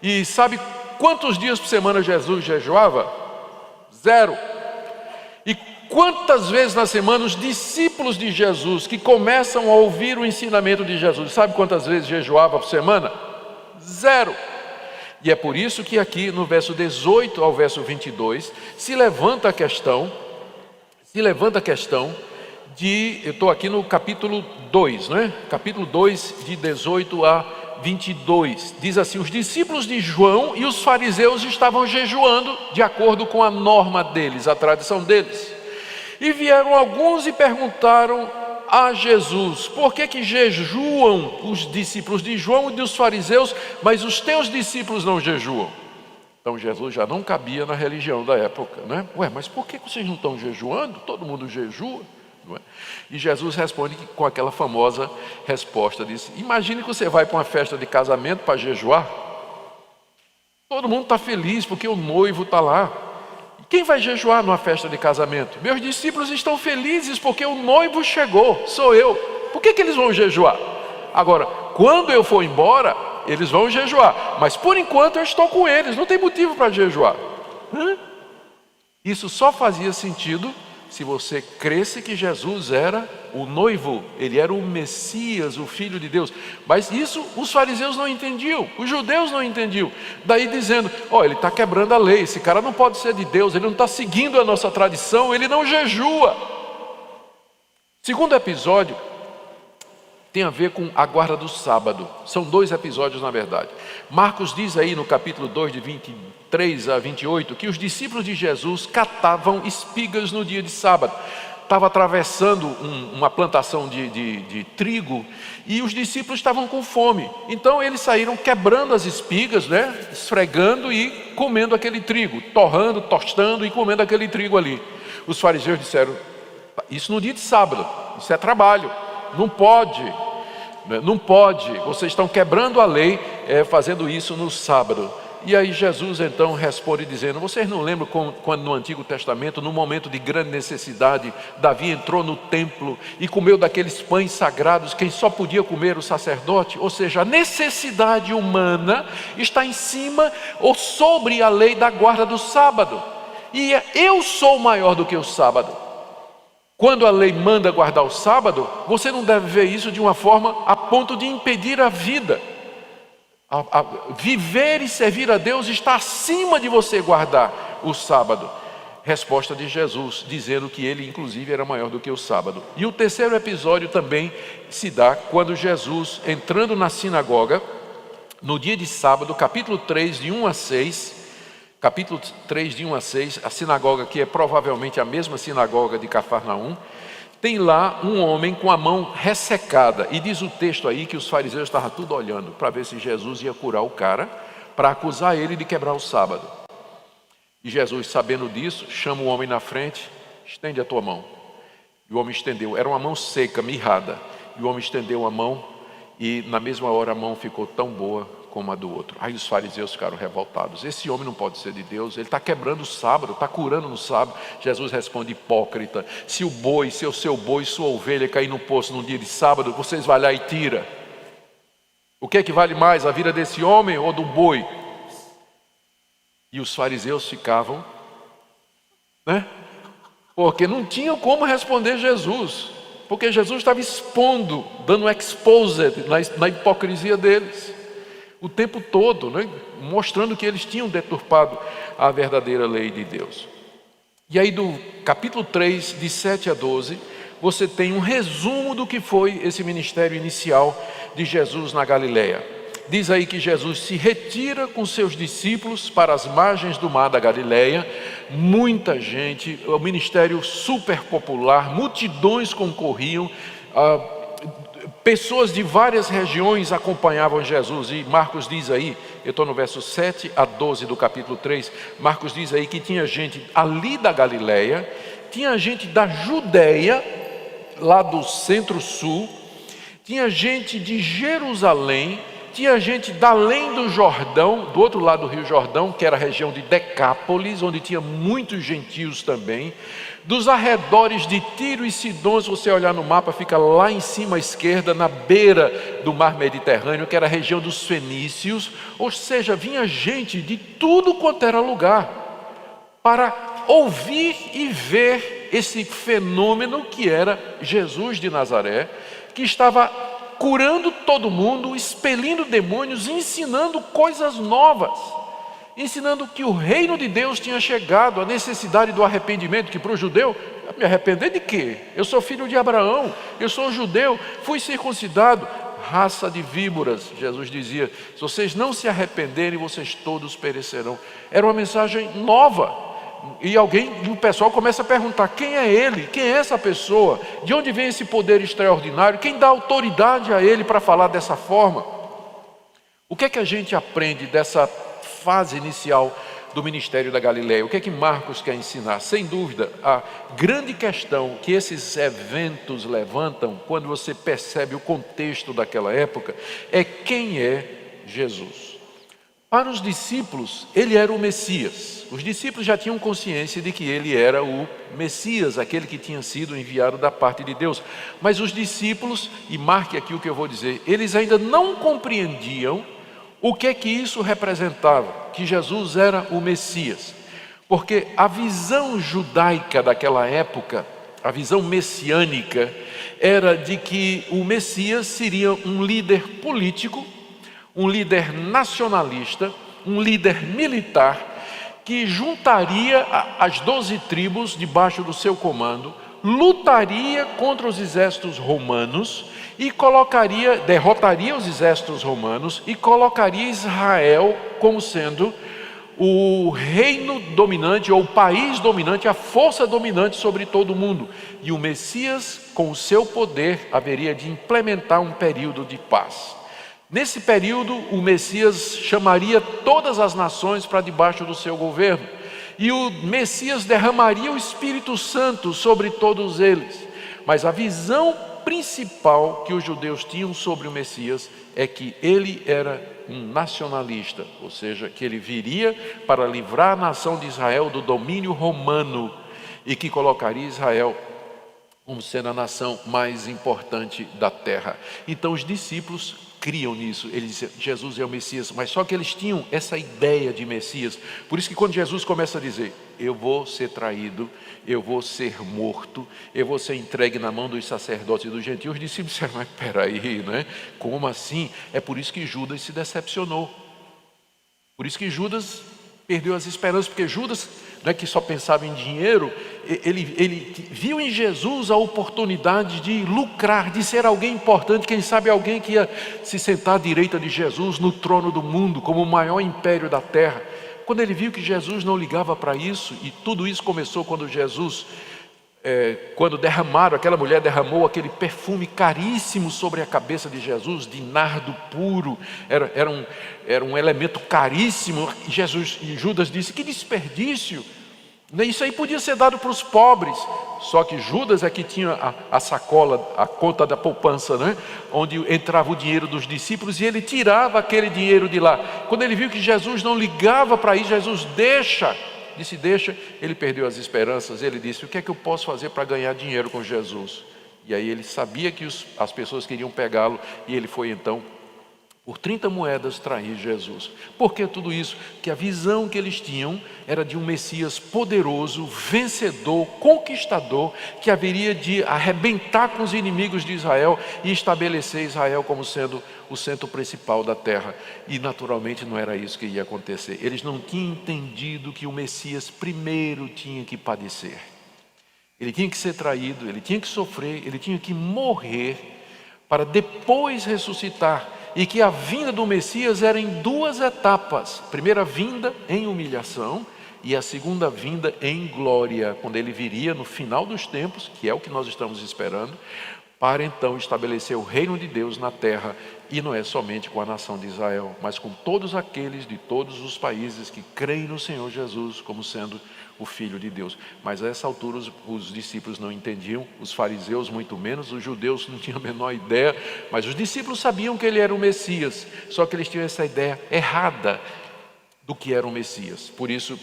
A: E sabe quantos dias por semana Jesus jejuava? 0. E quantas vezes na semana os discípulos de Jesus, que começam a ouvir o ensinamento de Jesus, sabe quantas vezes jejuava por semana? 0. E é por isso que aqui no verso 18 ao verso 22 se levanta a questão eu estou aqui no capítulo 2, capítulo 2 de 18 a 22, diz assim: os discípulos de João e os fariseus estavam jejuando de acordo com a norma deles, a tradição deles. E vieram alguns e perguntaram a Jesus: por que jejuam os discípulos de João e dos fariseus, mas os teus discípulos não jejuam? Então Jesus já não cabia na religião da época, mas por que vocês não estão jejuando? Todo mundo jejua. E Jesus responde com aquela famosa resposta, diz: imagine que você vai para uma festa de casamento para jejuar. Todo mundo está feliz porque o noivo está lá. Quem vai jejuar numa festa de casamento? Meus discípulos estão felizes porque o noivo chegou, sou eu. Por que eles vão jejuar? Agora, quando eu for embora, eles vão jejuar, mas por enquanto eu estou com eles, não tem motivo para jejuar. Isso só fazia sentido se você cresce que Jesus era o noivo, ele era o Messias, o Filho de Deus. Mas isso os fariseus não entendiam, os judeus não entendiam. Daí dizendo: ele está quebrando a lei, esse cara não pode ser de Deus, ele não está seguindo a nossa tradição, ele não jejua. Segundo episódio tem a ver com a guarda do sábado. São 2 episódios na verdade. Marcos diz aí no capítulo 2 de 23 a 28 que os discípulos de Jesus catavam espigas no dia de sábado. Estava atravessando uma plantação de trigo e os discípulos estavam com fome. Então eles saíram quebrando as espigas, esfregando e comendo aquele trigo, torrando, tostando e comendo aquele trigo ali. Os fariseus disseram: isso no dia de sábado, isso é trabalho, não pode. Não pode, vocês estão quebrando a lei fazendo isso no sábado. E aí Jesus então responde dizendo: vocês não lembram quando no Antigo Testamento, no momento de grande necessidade, Davi entrou no templo e comeu daqueles pães sagrados, quem só podia comer o sacerdote? Ou seja, a necessidade humana está em cima ou sobre a lei da guarda do sábado. E eu sou maior do que o sábado. Quando a lei manda guardar o sábado, você não deve ver isso de uma forma a ponto de impedir a vida. Viver e servir a Deus está acima de você guardar o sábado. Resposta de Jesus, dizendo que ele inclusive era maior do que o sábado. E o terceiro episódio também se dá quando Jesus, entrando na sinagoga, no dia de sábado, capítulo 3, de 1 a 6, capítulo 3, de 1 a 6, a sinagoga que é provavelmente a mesma sinagoga de Cafarnaum, tem lá um homem com a mão ressecada, e diz o texto aí que os fariseus estavam tudo olhando para ver se Jesus ia curar o cara, para acusar ele de quebrar o sábado. E Jesus, sabendo disso, chama o homem na frente: estende a tua mão. E o homem estendeu, era uma mão seca, mirrada, e o homem estendeu a mão, e na mesma hora a mão ficou tão boa como a do outro. Aí os fariseus ficaram revoltados: esse homem não pode ser de Deus, ele está quebrando o sábado, está curando no sábado. Jesus responde: hipócrita, se o seu boi, sua ovelha cair no poço no dia de sábado, vocês vão lá e tira. O que é que vale mais, a vida desse homem ou do boi? E os fariseus ficavam, porque não tinham como responder Jesus, porque Jesus estava expondo, dando exposed na hipocrisia deles o tempo todo, mostrando que eles tinham deturpado a verdadeira lei de Deus. E aí do capítulo 3, de 7 a 12, você tem um resumo do que foi esse ministério inicial de Jesus na Galileia. Diz aí que Jesus se retira com seus discípulos para as margens do mar da Galileia. Muita gente, o ministério super popular, multidões concorriam, pessoas de várias regiões acompanhavam Jesus. E Marcos diz aí, eu estou no verso 7 a 12 do capítulo 3, Marcos diz aí que tinha gente ali da Galileia, tinha gente da Judeia, lá do centro-sul, tinha gente de Jerusalém, tinha gente da além do Jordão, do outro lado do Rio Jordão, que era a região de Decápolis, onde tinha muitos gentios também. Dos arredores de Tiro e Sidom, se você olhar no mapa, fica lá em cima à esquerda, na beira do mar Mediterrâneo, que era a região dos fenícios. Ou seja, vinha gente de tudo quanto era lugar para ouvir e ver esse fenômeno que era Jesus de Nazaré, que estava curando todo mundo, expelindo demônios, ensinando coisas novas, ensinando que o reino de Deus tinha chegado, a necessidade do arrependimento, que para o judeu, me arrepender de quê? Eu sou filho de Abraão, eu sou judeu, fui circuncidado, raça de víboras. Jesus dizia: se vocês não se arrependerem, vocês todos perecerão. Era uma mensagem nova. E o pessoal começa a perguntar: quem é ele? Quem é essa pessoa? De onde vem esse poder extraordinário? Quem dá autoridade a ele para falar dessa forma? O que é que a gente aprende dessa fase inicial do ministério da Galileia? O que é que Marcos quer ensinar? Sem dúvida, a grande questão que esses eventos levantam, quando você percebe o contexto daquela época, é: quem é Jesus? Para os discípulos, ele era o Messias. Os discípulos já tinham consciência de que ele era o Messias, aquele que tinha sido enviado da parte de Deus. Mas os discípulos, e marque aqui o que eu vou dizer, eles ainda não compreendiam o que é que isso representava, que Jesus era o Messias. Porque a visão judaica daquela época, a visão messiânica, era de que o Messias seria um líder político, um líder nacionalista, um líder militar, que juntaria as 12 tribos debaixo do seu comando, lutaria contra os exércitos romanos e derrotaria os exércitos romanos e colocaria Israel como sendo o reino dominante, ou o país dominante, a força dominante sobre todo o mundo. E o Messias, com o seu poder, haveria de implementar um período de paz. Nesse período, o Messias chamaria todas as nações para debaixo do seu governo, e o Messias derramaria o Espírito Santo sobre todos eles. Mas a visão principal que os judeus tinham sobre o Messias é que ele era um nacionalista, ou seja, que ele viria para livrar a nação de Israel do domínio romano e que colocaria Israel como sendo a nação mais importante da terra. Então os discípulos criam nisso, eles diziam, Jesus é o Messias, mas só que eles tinham essa ideia de Messias. Por isso que quando Jesus começa a dizer, eu vou ser traído, eu vou ser morto, eu vou ser entregue na mão dos sacerdotes e dos gentios, os discípulos disseram, mas peraí, né? Como assim? É por isso que Judas se decepcionou. Por isso que Judas perdeu as esperanças, porque Judas, não é que só pensava em dinheiro, ele viu em Jesus a oportunidade de lucrar, de ser alguém importante, quem sabe alguém que ia se sentar à direita de Jesus no trono do mundo, como o maior império da terra. Quando ele viu que Jesus não ligava para isso, e tudo isso começou quando quando aquela mulher derramou aquele perfume caríssimo sobre a cabeça de Jesus, de nardo puro, era um elemento caríssimo, e Judas disse, que desperdício, isso aí podia ser dado para os pobres. Só que Judas é que tinha a sacola, a conta da poupança, né? Onde entrava o dinheiro dos discípulos, e ele tirava aquele dinheiro de lá. Quando ele viu que Jesus não ligava para isso, Jesus disse deixa, ele perdeu as esperanças. Ele disse, o que é que eu posso fazer para ganhar dinheiro com Jesus? E aí ele sabia que as pessoas queriam pegá-lo, e ele foi então por 30 moedas trair Jesus. Por que tudo isso? Que a visão que eles tinham era de um Messias poderoso, vencedor, conquistador, que haveria de arrebentar com os inimigos de Israel e estabelecer Israel como sendo o centro principal da terra. E naturalmente não era isso que ia acontecer. Eles não tinham entendido que o Messias primeiro tinha que padecer. Ele tinha que ser traído, ele tinha que sofrer, ele tinha que morrer para depois ressuscitar. E que a vinda do Messias era em duas etapas. A primeira vinda em humilhação e a segunda vinda em glória, quando ele viria no final dos tempos, que é o que nós estamos esperando, para então estabelecer o reino de Deus na terra. E não é somente com a nação de Israel, mas com todos aqueles de todos os países que creem no Senhor Jesus como sendo o Filho de Deus. Mas a essa altura os discípulos não entendiam, os fariseus muito menos, os judeus não tinham a menor ideia, mas os discípulos sabiam que ele era o Messias, só que eles tinham essa ideia errada do que era o Messias. Por isso,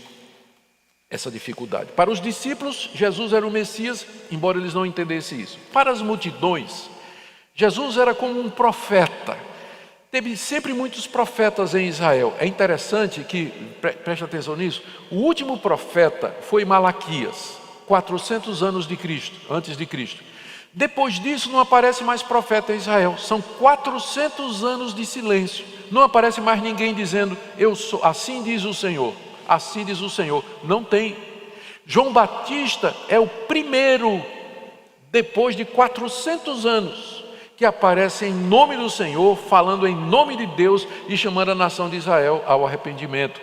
A: essa dificuldade. Para os discípulos, Jesus era o Messias, embora eles não entendessem isso. Para as multidões, Jesus era como um profeta. Teve sempre muitos profetas em Israel. É interessante que, preste atenção nisso, o último profeta foi Malaquias, 400 anos antes de Cristo. Depois disso não aparece mais profeta em Israel. São 400 anos de silêncio. Não aparece mais ninguém dizendo, eu sou, assim diz o Senhor. Assim diz o Senhor. Não tem. João Batista é o primeiro, depois de 400 anos, que aparece em nome do Senhor, falando em nome de Deus e chamando a nação de Israel ao arrependimento.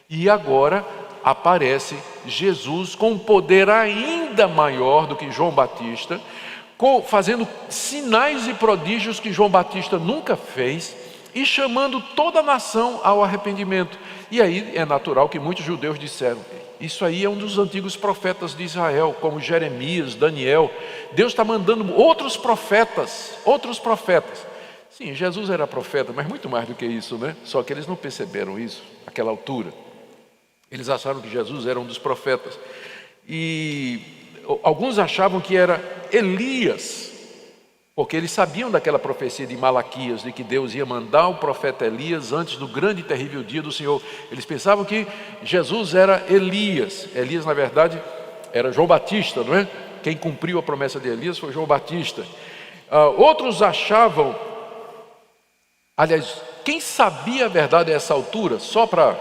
A: E agora aparece Jesus com um poder ainda maior do que João Batista, fazendo sinais e prodígios que João Batista nunca fez e chamando toda a nação ao arrependimento. E aí é natural que muitos judeus disseram, isso aí é um dos antigos profetas de Israel, como Jeremias, Daniel. Deus está mandando outros profetas. Sim, Jesus era profeta, mas muito mais do que isso, né? Só que eles não perceberam isso naquela altura. Eles acharam que Jesus era um dos profetas. E alguns achavam que era Elias, porque eles sabiam daquela profecia de Malaquias, de que Deus ia mandar o profeta Elias antes do grande e terrível dia do Senhor. Eles pensavam que Jesus era Elias. Elias, na verdade, era João Batista, não é? Quem cumpriu a promessa de Elias foi João Batista. Outros achavam, aliás, quem sabia a verdade a essa altura, só para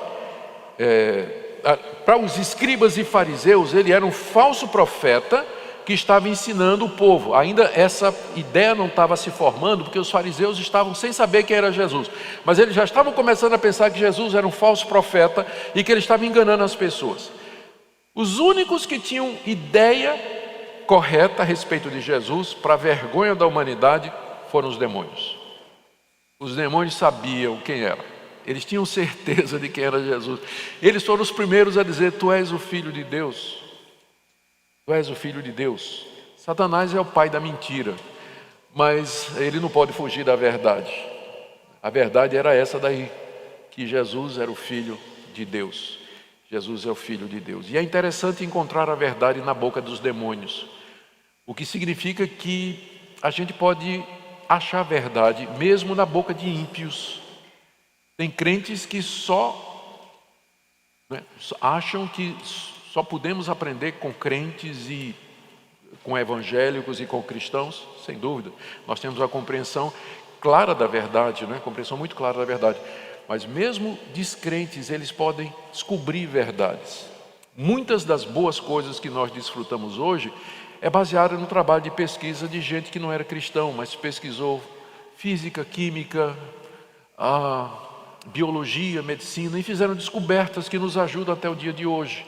A: os escribas e fariseus, ele era um falso profeta que estava ensinando o povo. Ainda essa ideia não estava se formando, porque os fariseus estavam sem saber quem era Jesus, mas eles já estavam começando a pensar que Jesus era um falso profeta e que ele estava enganando as pessoas. Os únicos que tinham ideia correta a respeito de Jesus, para a vergonha da humanidade, foram os demônios. Os demônios sabiam quem era, eles tinham certeza de quem era Jesus. Eles foram os primeiros a dizer, tu és o Filho de Deus. Tu és o Filho de Deus. Satanás é o pai da mentira. mas ele não pode fugir da verdade. A verdade era essa daí, que Jesus era o Filho de Deus. Jesus é o Filho de Deus. E é interessante encontrar a verdade na boca dos demônios, o que significa que a gente pode achar a verdade mesmo na boca de ímpios. Tem crentes que acham que só podemos aprender com crentes e com evangélicos e com cristãos. Sem dúvida, nós temos uma compreensão clara da verdade, compreensão muito clara da verdade. Mas mesmo descrentes, eles podem descobrir verdades. Muitas das boas coisas que nós desfrutamos hoje é baseada no trabalho de pesquisa de gente que não era cristão, mas pesquisou física, química, biologia, medicina, e fizeram descobertas que nos ajudam até o dia de hoje.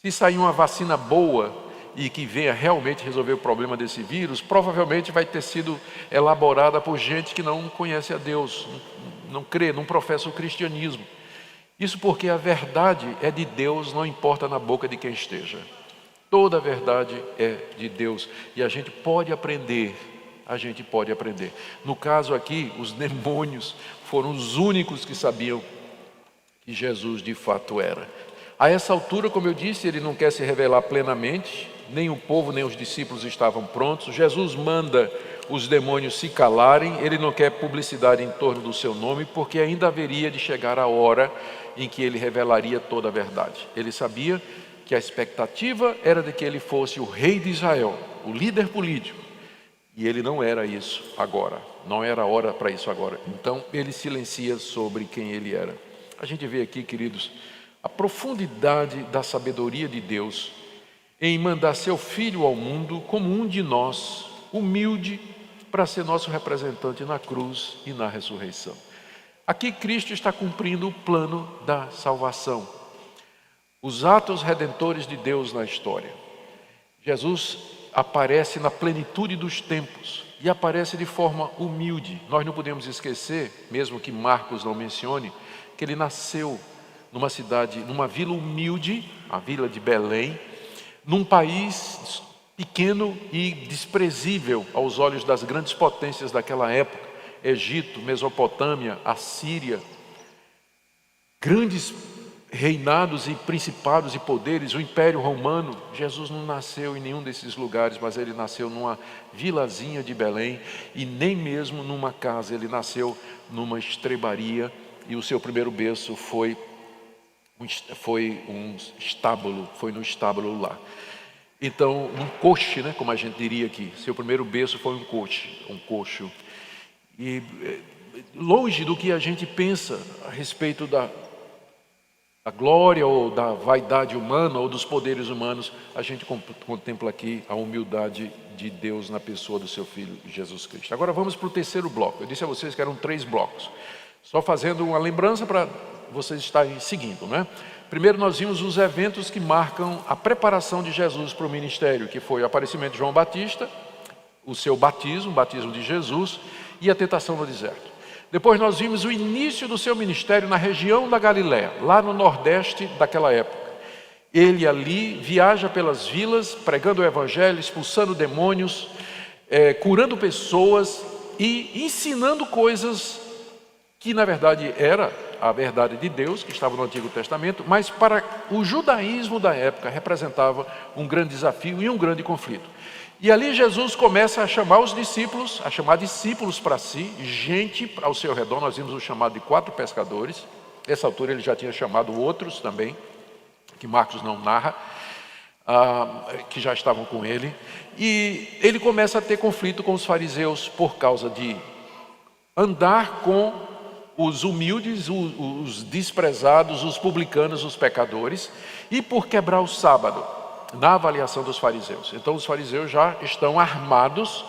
A: Se sair uma vacina boa e que venha realmente resolver o problema desse vírus, provavelmente vai ter sido elaborada por gente que não conhece a Deus, não crê, não professa o cristianismo. Isso porque a verdade é de Deus, não importa na boca de quem esteja. Toda a verdade é de Deus e a gente pode aprender. No caso aqui, os demônios foram os únicos que sabiam que Jesus de fato era. A essa altura, como eu disse, ele não quer se revelar plenamente, nem o povo, nem os discípulos estavam prontos. Jesus manda os demônios se calarem, ele não quer publicidade em torno do seu nome, porque ainda haveria de chegar a hora em que ele revelaria toda a verdade. Ele sabia que a expectativa era de que ele fosse o rei de Israel, o líder político, e ele não era isso agora, não era hora para isso agora. Então ele silencia sobre quem ele era. A gente vê aqui, queridos, a profundidade da sabedoria de Deus em mandar seu Filho ao mundo como um de nós, humilde, para ser nosso representante na cruz e na ressurreição. Aqui Cristo está cumprindo o plano da salvação, os atos redentores de Deus na história. Jesus aparece na plenitude dos tempos e aparece de forma humilde. Nós não podemos esquecer, mesmo que Marcos não mencione, que ele nasceu numa cidade, numa vila humilde, a vila de Belém, num país pequeno e desprezível aos olhos das grandes potências daquela época, Egito, Mesopotâmia, Assíria, grandes reinados e principados e poderes, o Império Romano. Jesus não nasceu em nenhum desses lugares, mas ele nasceu numa vilazinha de Belém e nem mesmo numa casa, ele nasceu numa estrebaria e o seu primeiro berço foi um estábulo, foi no estábulo lá. Então, um coche, como a gente diria aqui, seu primeiro berço foi um coxo. E longe do que a gente pensa a respeito da glória ou da vaidade humana ou dos poderes humanos, a gente contempla aqui a humildade de Deus na pessoa do seu Filho Jesus Cristo. Agora vamos para o terceiro bloco. Eu disse a vocês que eram 3 blocos. Só fazendo uma lembrança para vocês estarem seguindo, Primeiro nós vimos os eventos que marcam a preparação de Jesus para o ministério, que foi o aparecimento de João Batista, o seu batismo, o batismo de Jesus e a tentação no deserto. Depois nós vimos o início do seu ministério na região da Galiléia, lá no nordeste daquela época. Ele ali viaja pelas vilas, pregando o evangelho, expulsando demônios, curando pessoas e ensinando coisas que na verdade era a verdade de Deus, que estava no Antigo Testamento, mas para o judaísmo da época representava um grande desafio e um grande conflito. E ali Jesus começa a chamar os discípulos, a chamar discípulos para si, gente ao seu redor. Nós vimos o chamado de 4 pescadores. Nessa altura ele já tinha chamado outros também, que Marcos não narra, que já estavam com ele. E ele começa a ter conflito com os fariseus por causa de andar com os humildes, os desprezados, os publicanos, os pecadores, e por quebrar o sábado, na avaliação dos fariseus. Então os fariseus já estão armados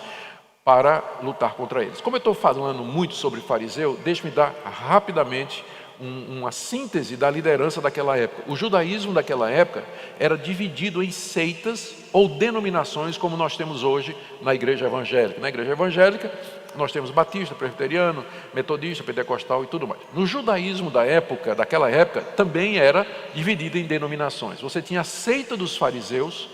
A: para lutar contra eles. Como eu estou falando muito sobre fariseu, deixe-me dar rapidamente uma síntese da liderança daquela época. O judaísmo daquela época era dividido em seitas ou denominações, como nós temos hoje na igreja evangélica. Na igreja evangélica nós temos batista, presbiteriano, metodista, pentecostal e tudo mais. No judaísmo daquela época, também era dividido em denominações. Você tinha a seita dos fariseus,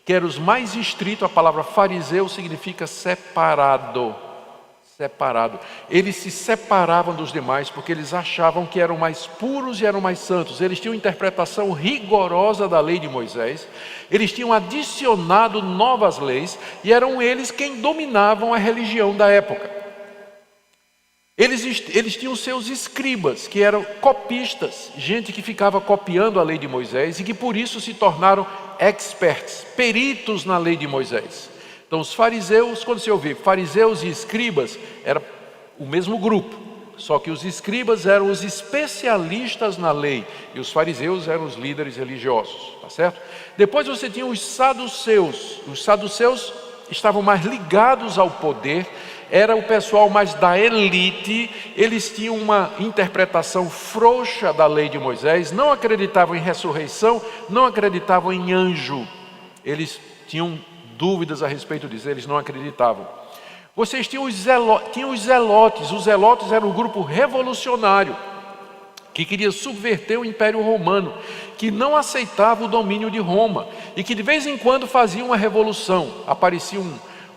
A: que eram os mais estritos. A palavra fariseu significa separado. Separado. Eles se separavam dos demais porque eles achavam que eram mais puros e eram mais santos. Eles tinham interpretação rigorosa da lei de Moisés. Eles tinham adicionado novas leis e eram eles quem dominavam a religião da época. Eles tinham seus escribas, que eram copistas, gente que ficava copiando a lei de Moisés e que por isso se tornaram experts, peritos na lei de Moisés. Então os fariseus, quando você ouvir fariseus e escribas, era o mesmo grupo, só que os escribas eram os especialistas na lei e os fariseus eram os líderes religiosos, tá certo? Depois você tinha os saduceus. Os saduceus estavam mais ligados ao poder, era o pessoal mais da elite. Eles tinham uma interpretação frouxa da lei de Moisés, não acreditavam em ressurreição, não acreditavam em anjo, eles tinham dúvidas a respeito disso, eles não acreditavam. Vocês tinham os zelotes. Os zelotes eram um grupo revolucionário que queria subverter o Império Romano, que não aceitava o domínio de Roma e que de vez em quando fazia uma revolução. Aparecia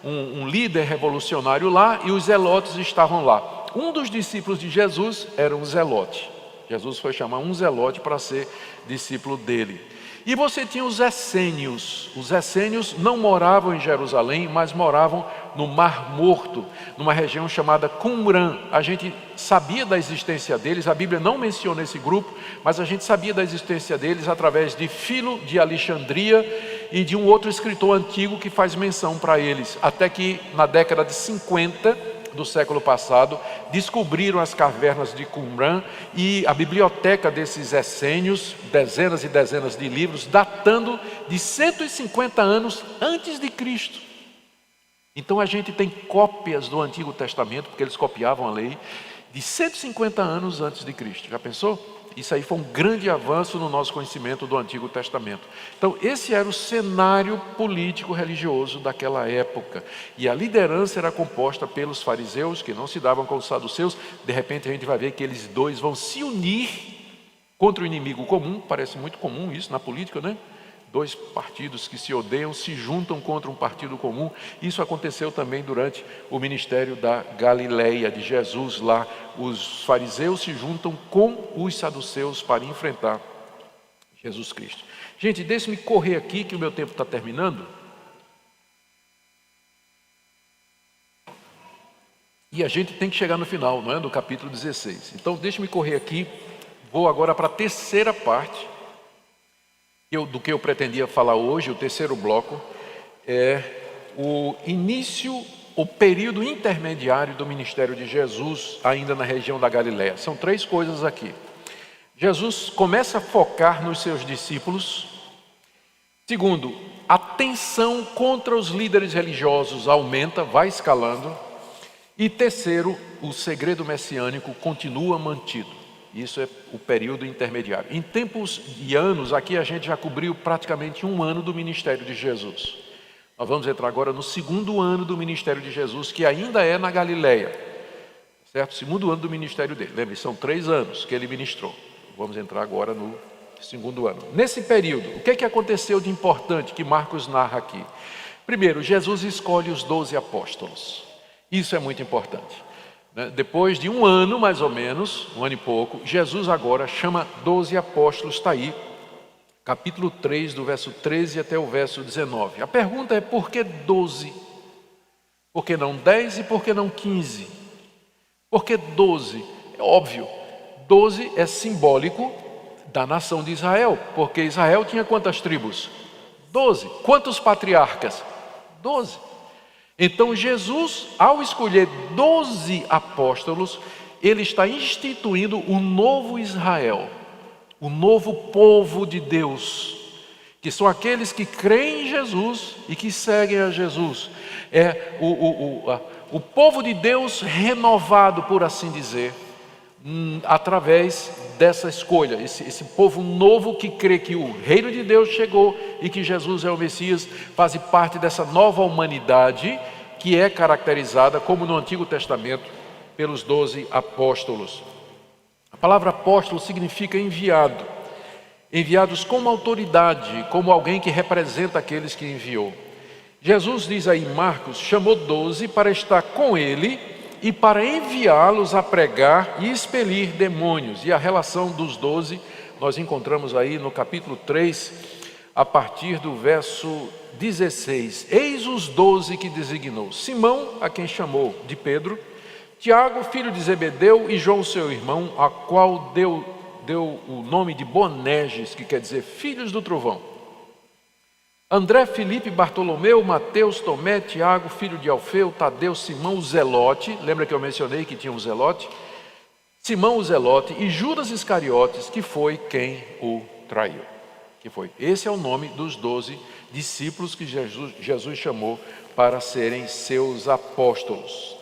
A: um líder revolucionário lá e os zelotes estavam lá. Um dos discípulos de Jesus era um zelote. Jesus foi chamar um zelote para ser discípulo dele. E você tinha os essênios. Os essênios não moravam em Jerusalém, mas moravam no Mar Morto, numa região chamada Qumran. A gente sabia da existência deles, a Bíblia não menciona esse grupo, mas a gente sabia da existência deles através de Filo de Alexandria e de um outro escritor antigo que faz menção para eles. Até que na década de 50 do século passado, descobriram as cavernas de Qumran e a biblioteca desses essênios, dezenas e dezenas de livros, datando de 150 anos antes de Cristo. Então a gente tem cópias do Antigo Testamento, porque eles copiavam a lei, de 150 anos antes de Cristo. Já pensou? Isso aí foi um grande avanço no nosso conhecimento do Antigo Testamento. Então esse era o cenário político religioso daquela época. E a liderança era composta pelos fariseus, que não se davam com os saduceus. De repente a gente vai ver que eles dois vão se unir contra o inimigo comum. Parece muito comum isso na política, né? Dois partidos que se odeiam se juntam contra um partido comum. Isso aconteceu também durante o ministério da Galileia de Jesus lá. Os fariseus se juntam com os saduceus para enfrentar Jesus Cristo. Gente, deixe-me correr aqui que o meu tempo está terminando. E a gente tem que chegar no final, não é? Do capítulo 16. Então deixe-me correr aqui. Vou agora para a terceira parte do que eu pretendia falar hoje. O terceiro bloco é o início, o período intermediário do ministério de Jesus, ainda na região da Galileia. São três coisas aqui. Jesus começa a focar nos seus discípulos. Segundo, a tensão contra os líderes religiosos aumenta, vai escalando. E terceiro, o segredo messiânico continua mantido. Isso é o período intermediário. Em tempos e anos, aqui a gente já cobriu praticamente um ano do ministério de Jesus. Nós vamos entrar agora no segundo ano do ministério de Jesus, que ainda é na Galileia. Certo? Segundo ano do ministério dele. Lembre, são 3 anos que ele ministrou. Vamos entrar agora no segundo ano. Nesse período, o que aconteceu de importante que Marcos narra aqui? Primeiro, Jesus escolhe os 12 apóstolos. Isso é muito importante. Depois de um ano, mais ou menos, um ano e pouco, Jesus agora chama 12 apóstolos, está aí, capítulo 3, do verso 13 até o verso 19. A pergunta é: por que 12? Por que não 10 e por que não 15? Por que 12? É óbvio, 12 é simbólico da nação de Israel, porque Israel tinha quantas tribos? 12. Quantos patriarcas? 12. Então Jesus, ao escolher 12 apóstolos, ele está instituindo um novo Israel, o novo povo de Deus, que são aqueles que creem em Jesus e que seguem a Jesus. É o povo de Deus renovado, por assim dizer, através dessa escolha, esse povo novo que crê que o reino de Deus chegou e que Jesus é o Messias, faz parte dessa nova humanidade que é caracterizada, como no Antigo Testamento, pelos 12 apóstolos. A palavra apóstolo significa enviado. enviados como autoridade, como alguém que representa aqueles que enviou. Jesus diz aí em Marcos, chamou 12 para estar com ele e para enviá-los a pregar e expelir demônios. E a relação dos 12 nós encontramos aí no capítulo 3, a partir do verso 16. Eis os 12 que designou: Simão, a quem chamou de Pedro, Tiago, filho de Zebedeu, e João, seu irmão, a qual deu o nome de Boanerges, que quer dizer filhos do trovão. André, Filipe, Bartolomeu, Mateus, Tomé, Tiago, filho de Alfeu, Tadeu, Simão, o Zelote, lembra que eu mencionei que tinha um Zelote? Simão, o Zelote, e Judas Iscariotes, que foi quem o traiu. Esse é o nome dos 12 discípulos que Jesus chamou para serem seus apóstolos.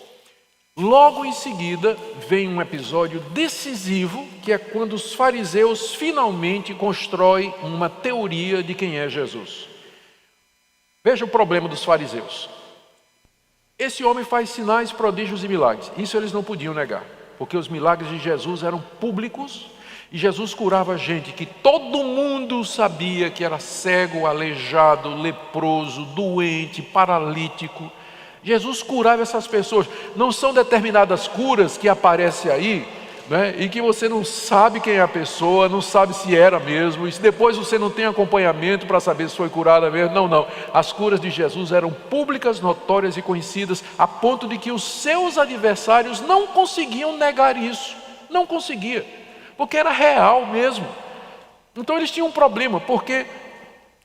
A: Logo em seguida vem um episódio decisivo, que é quando os fariseus finalmente constroem uma teoria de quem é Jesus. Veja o problema dos fariseus. Esse homem faz sinais, prodígios e milagres. Isso eles não podiam negar, porque os milagres de Jesus eram públicos e Jesus curava gente que todo mundo sabia que era cego, aleijado, leproso, doente, paralítico. Jesus curava essas pessoas. Não são determinadas curas que aparecem aí, né, e que você não sabe quem é a pessoa, não sabe se era mesmo, e se depois você não tem acompanhamento para saber se foi curada mesmo. Não. As curas de Jesus eram públicas, notórias e conhecidas, a ponto de que os seus adversários não conseguiam negar isso. Não conseguia, porque era real mesmo. Então eles tinham um problema, porque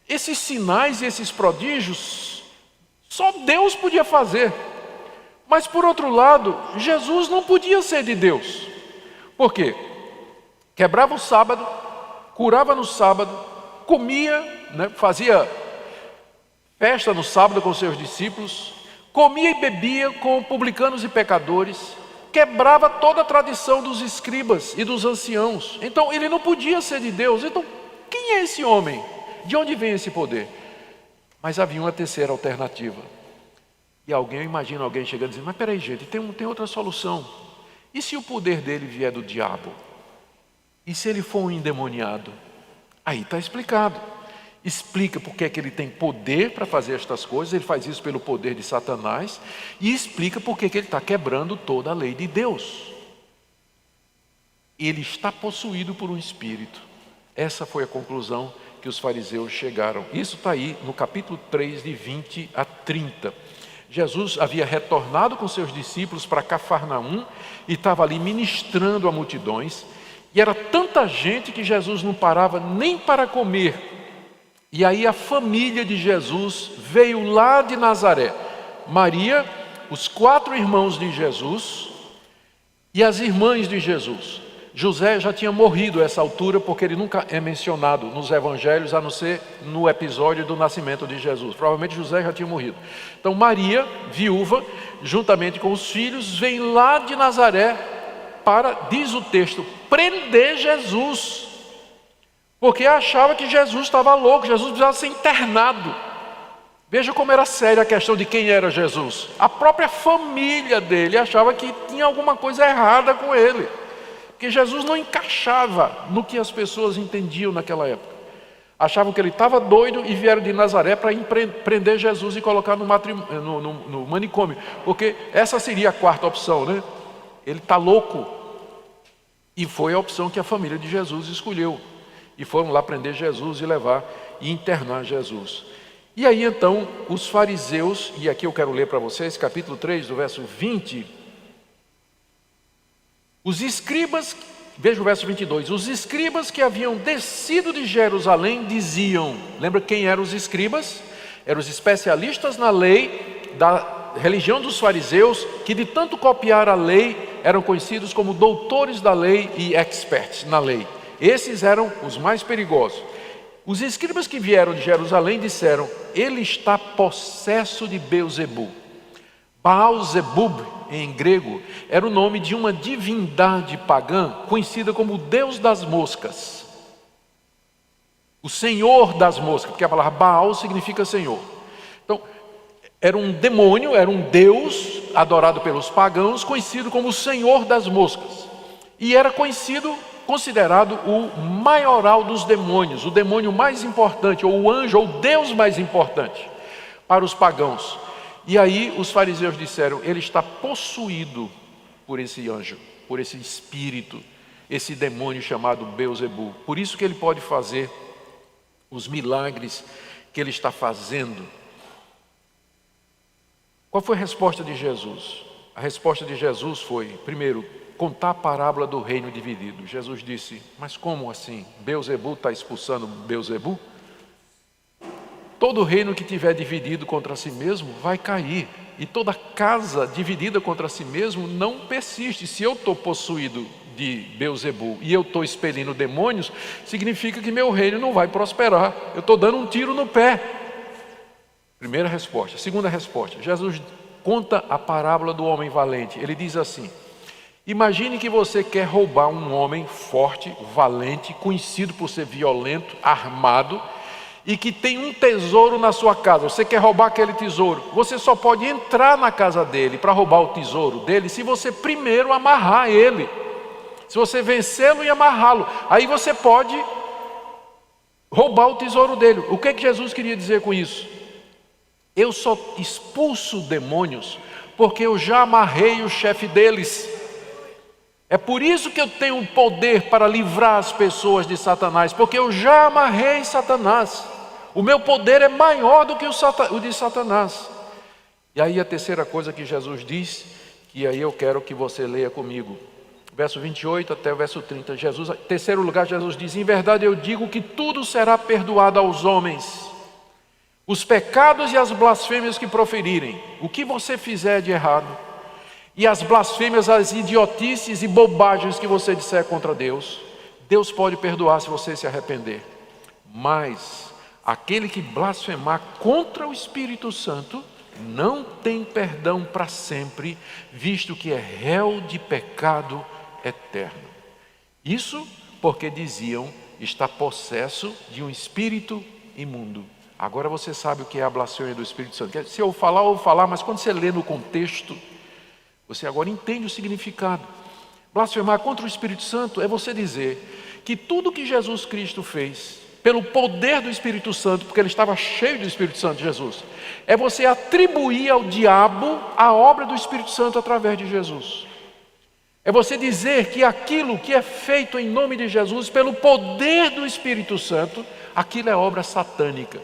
A: esses sinais e esses prodígios só Deus podia fazer. Mas por outro lado, Jesus não podia ser de Deus. Por quê? Quebrava o sábado, curava no sábado, comia, né, fazia festa no sábado com seus discípulos, comia e bebia com publicanos e pecadores, quebrava toda a tradição dos escribas e dos anciãos. Então ele não podia ser de Deus. Então quem é esse homem? De onde vem esse poder? Mas havia uma terceira alternativa. E eu imagino alguém chegando e dizendo: mas peraí, gente, tem outra solução. E se o poder dele vier do diabo? E se ele for um endemoniado? Aí está explicado. Explica porque é que ele tem poder para fazer estas coisas. Ele faz isso pelo poder de Satanás. E explica porque que ele está quebrando toda a lei de Deus. Ele está possuído por um espírito. Essa foi a conclusão que os fariseus chegaram. Isso está aí no capítulo 3, de 20 a 30. Jesus havia retornado com seus discípulos para Cafarnaum e estava ali ministrando a multidões. E era tanta gente que Jesus não parava nem para comer. E aí a família de Jesus veio lá de Nazaré. Maria, os 4 irmãos de Jesus e as irmãs de Jesus. José já tinha morrido a essa altura, porque ele nunca é mencionado nos evangelhos, a não ser no episódio do nascimento de Jesus. Provavelmente José já tinha morrido. Então Maria, viúva, juntamente com os filhos, vem lá de Nazaré para, diz o texto, prender Jesus, porque achava que Jesus estava louco, Jesus precisava ser internado. Veja como era séria a questão de quem era Jesus. A própria família dele achava que tinha alguma coisa errada com ele, porque Jesus não encaixava no que as pessoas entendiam naquela época. Achavam que ele estava doido e vieram de Nazaré para prender Jesus e colocar no manicômio, porque essa seria a quarta opção, né? Ele está louco. E foi a opção que a família de Jesus escolheu. E foram lá prender Jesus e levar e internar Jesus. E aí então os fariseus, e aqui eu quero ler para vocês, capítulo 3, do verso 20. Os escribas, veja o verso 22, os escribas que haviam descido de Jerusalém diziam, lembra quem eram os escribas? Eram os especialistas na lei da religião dos fariseus, que de tanto copiar a lei, eram conhecidos como doutores da lei e experts na lei. Esses eram os mais perigosos. Os escribas que vieram de Jerusalém disseram: ele está possesso de Beelzebul. Baal-zebub, em grego, era o nome de uma divindade pagã conhecida como o Deus das moscas, o Senhor das moscas, porque a palavra Baal significa Senhor. Então, era um demônio, era um Deus adorado pelos pagãos, conhecido como o Senhor das moscas, e era conhecido considerado o maioral dos demônios, o demônio mais importante, ou o anjo, ou o Deus mais importante para os pagãos. E aí os fariseus disseram: ele está possuído por esse anjo, por esse espírito, esse demônio chamado Beelzebul. Por isso que ele pode fazer os milagres que ele está fazendo. Qual foi a resposta de Jesus? A resposta de Jesus foi, primeiro, contar a parábola do reino dividido. Jesus disse: mas como assim? Beelzebul está expulsando Beelzebul? Todo reino que tiver dividido contra si mesmo vai cair. E toda casa dividida contra si mesmo não persiste. Se eu estou possuído de Beelzebul e eu estou expelindo demônios, significa que meu reino não vai prosperar. Eu estou dando um tiro no pé. Primeira resposta. Segunda resposta. Jesus conta a parábola do homem valente. Ele diz assim: imagine que você quer roubar um homem forte, valente, conhecido por ser violento, armado, e que tem um tesouro na sua casa. Você quer roubar aquele tesouro. Você só pode entrar na casa dele para roubar o tesouro dele se você primeiro amarrar ele. Se você vencê-lo e amarrá-lo, aí você pode roubar o tesouro dele. O que é que Jesus queria dizer com isso? Eu só expulso demônios porque eu já amarrei o chefe deles. É por isso que eu tenho o poder para livrar as pessoas de Satanás, porque eu já amarrei Satanás. O meu poder é maior do que o de Satanás. E aí a terceira coisa que Jesus diz, que aí eu quero que você leia comigo. Verso 28 até o verso 30. Em terceiro lugar, Jesus diz: em verdade eu digo que tudo será perdoado aos homens, os pecados e as blasfêmias que proferirem, o que você fizer de errado, e as blasfêmias, as idiotices e bobagens que você disser contra Deus, Deus pode perdoar se você se arrepender. Mas aquele que blasfemar contra o Espírito Santo não tem perdão para sempre, visto que é réu de pecado eterno. Isso porque diziam: está possesso de um espírito imundo. Agora você sabe o que é a blasfêmia do Espírito Santo. Se eu falar, mas quando você lê no contexto, você agora entende o significado. Blasfemar contra o Espírito Santo é você dizer que tudo que Jesus Cristo fez, pelo poder do Espírito Santo, porque ele estava cheio do Espírito Santo, Jesus, é você atribuir ao diabo a obra do Espírito Santo através de Jesus. É você dizer que aquilo que é feito em nome de Jesus, pelo poder do Espírito Santo, aquilo é obra satânica.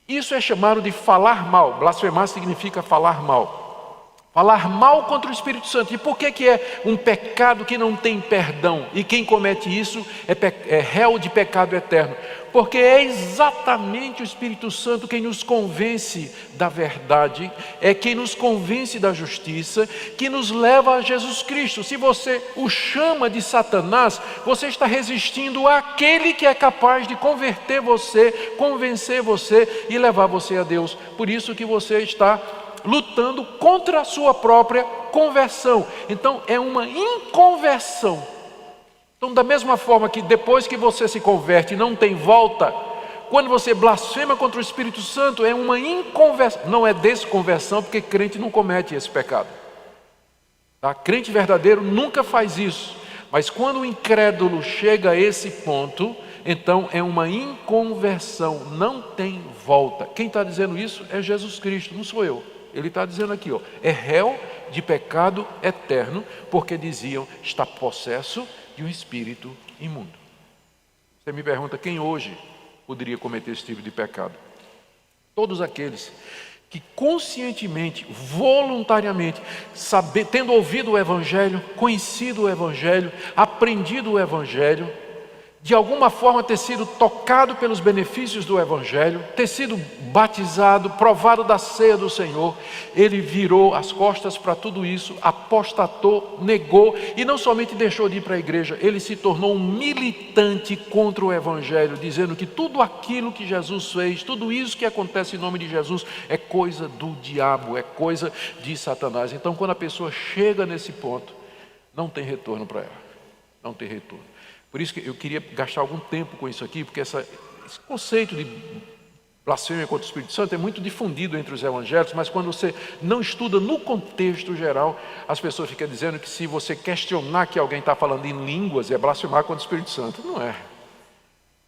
A: Isso é chamado de falar mal. Blasfemar significa falar mal. Falar mal contra o Espírito Santo. E por que é um pecado que não tem perdão? E quem comete isso é réu de pecado eterno. Porque é exatamente o Espírito Santo quem nos convence da verdade, é quem nos convence da justiça, que nos leva a Jesus Cristo. Se você o chama de Satanás, você está resistindo àquele que é capaz de converter você, convencer você e levar você a Deus. Por isso que você está lutando contra a sua própria conversão. Então é uma inconversão. Então, da mesma forma que depois que você se converte não tem volta, quando você blasfema contra o Espírito Santo é uma inconversão, não é desconversão, porque crente não comete esse pecado, tá? Crente verdadeiro nunca faz isso. Mas quando o incrédulo chega a esse ponto, então é uma inconversão, não tem volta. Quem está dizendo isso é Jesus Cristo, não sou eu. Ele está dizendo aqui, é réu de pecado eterno, porque diziam: está possesso de um espírito imundo. Você me pergunta, quem hoje poderia cometer esse tipo de pecado? Todos aqueles que conscientemente, voluntariamente, tendo ouvido o Evangelho, conhecido o Evangelho, aprendido o Evangelho, de alguma forma ter sido tocado pelos benefícios do Evangelho, ter sido batizado, provado da ceia do Senhor, ele virou as costas para tudo isso, apostatou, negou, e não somente deixou de ir para a igreja, ele se tornou um militante contra o Evangelho, dizendo que tudo aquilo que Jesus fez, tudo isso que acontece em nome de Jesus, é coisa do diabo, é coisa de Satanás. Então, quando a pessoa chega nesse ponto, não tem retorno para ela, não tem retorno. Por isso que eu queria gastar algum tempo com isso aqui, porque esse conceito de blasfêmia contra o Espírito Santo é muito difundido entre os evangélicos, mas quando você não estuda no contexto geral, as pessoas ficam dizendo que se você questionar que alguém está falando em línguas, é blasfemar contra o Espírito Santo. Não é.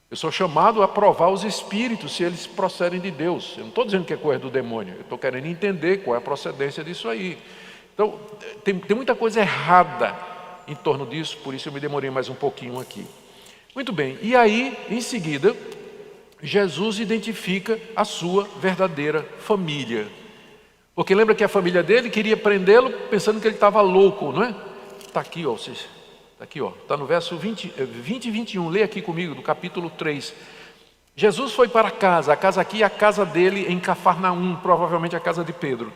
A: Eu sou chamado a provar os espíritos se eles procedem de Deus. Eu não estou dizendo que é coisa do demônio, eu estou querendo entender qual é a procedência disso aí. Então, tem muita coisa errada em torno disso, por isso eu me demorei mais um pouquinho aqui. Muito bem, e aí, em seguida, Jesus identifica a sua verdadeira família. Porque lembra que a família dele queria prendê-lo pensando que ele estava louco, não é? Está aqui, ó, vocês, está aqui, ó, está no verso 20 e 21, lê aqui comigo, do capítulo 3. Jesus foi para casa, a casa aqui é a casa dele em Cafarnaum, provavelmente a casa de Pedro.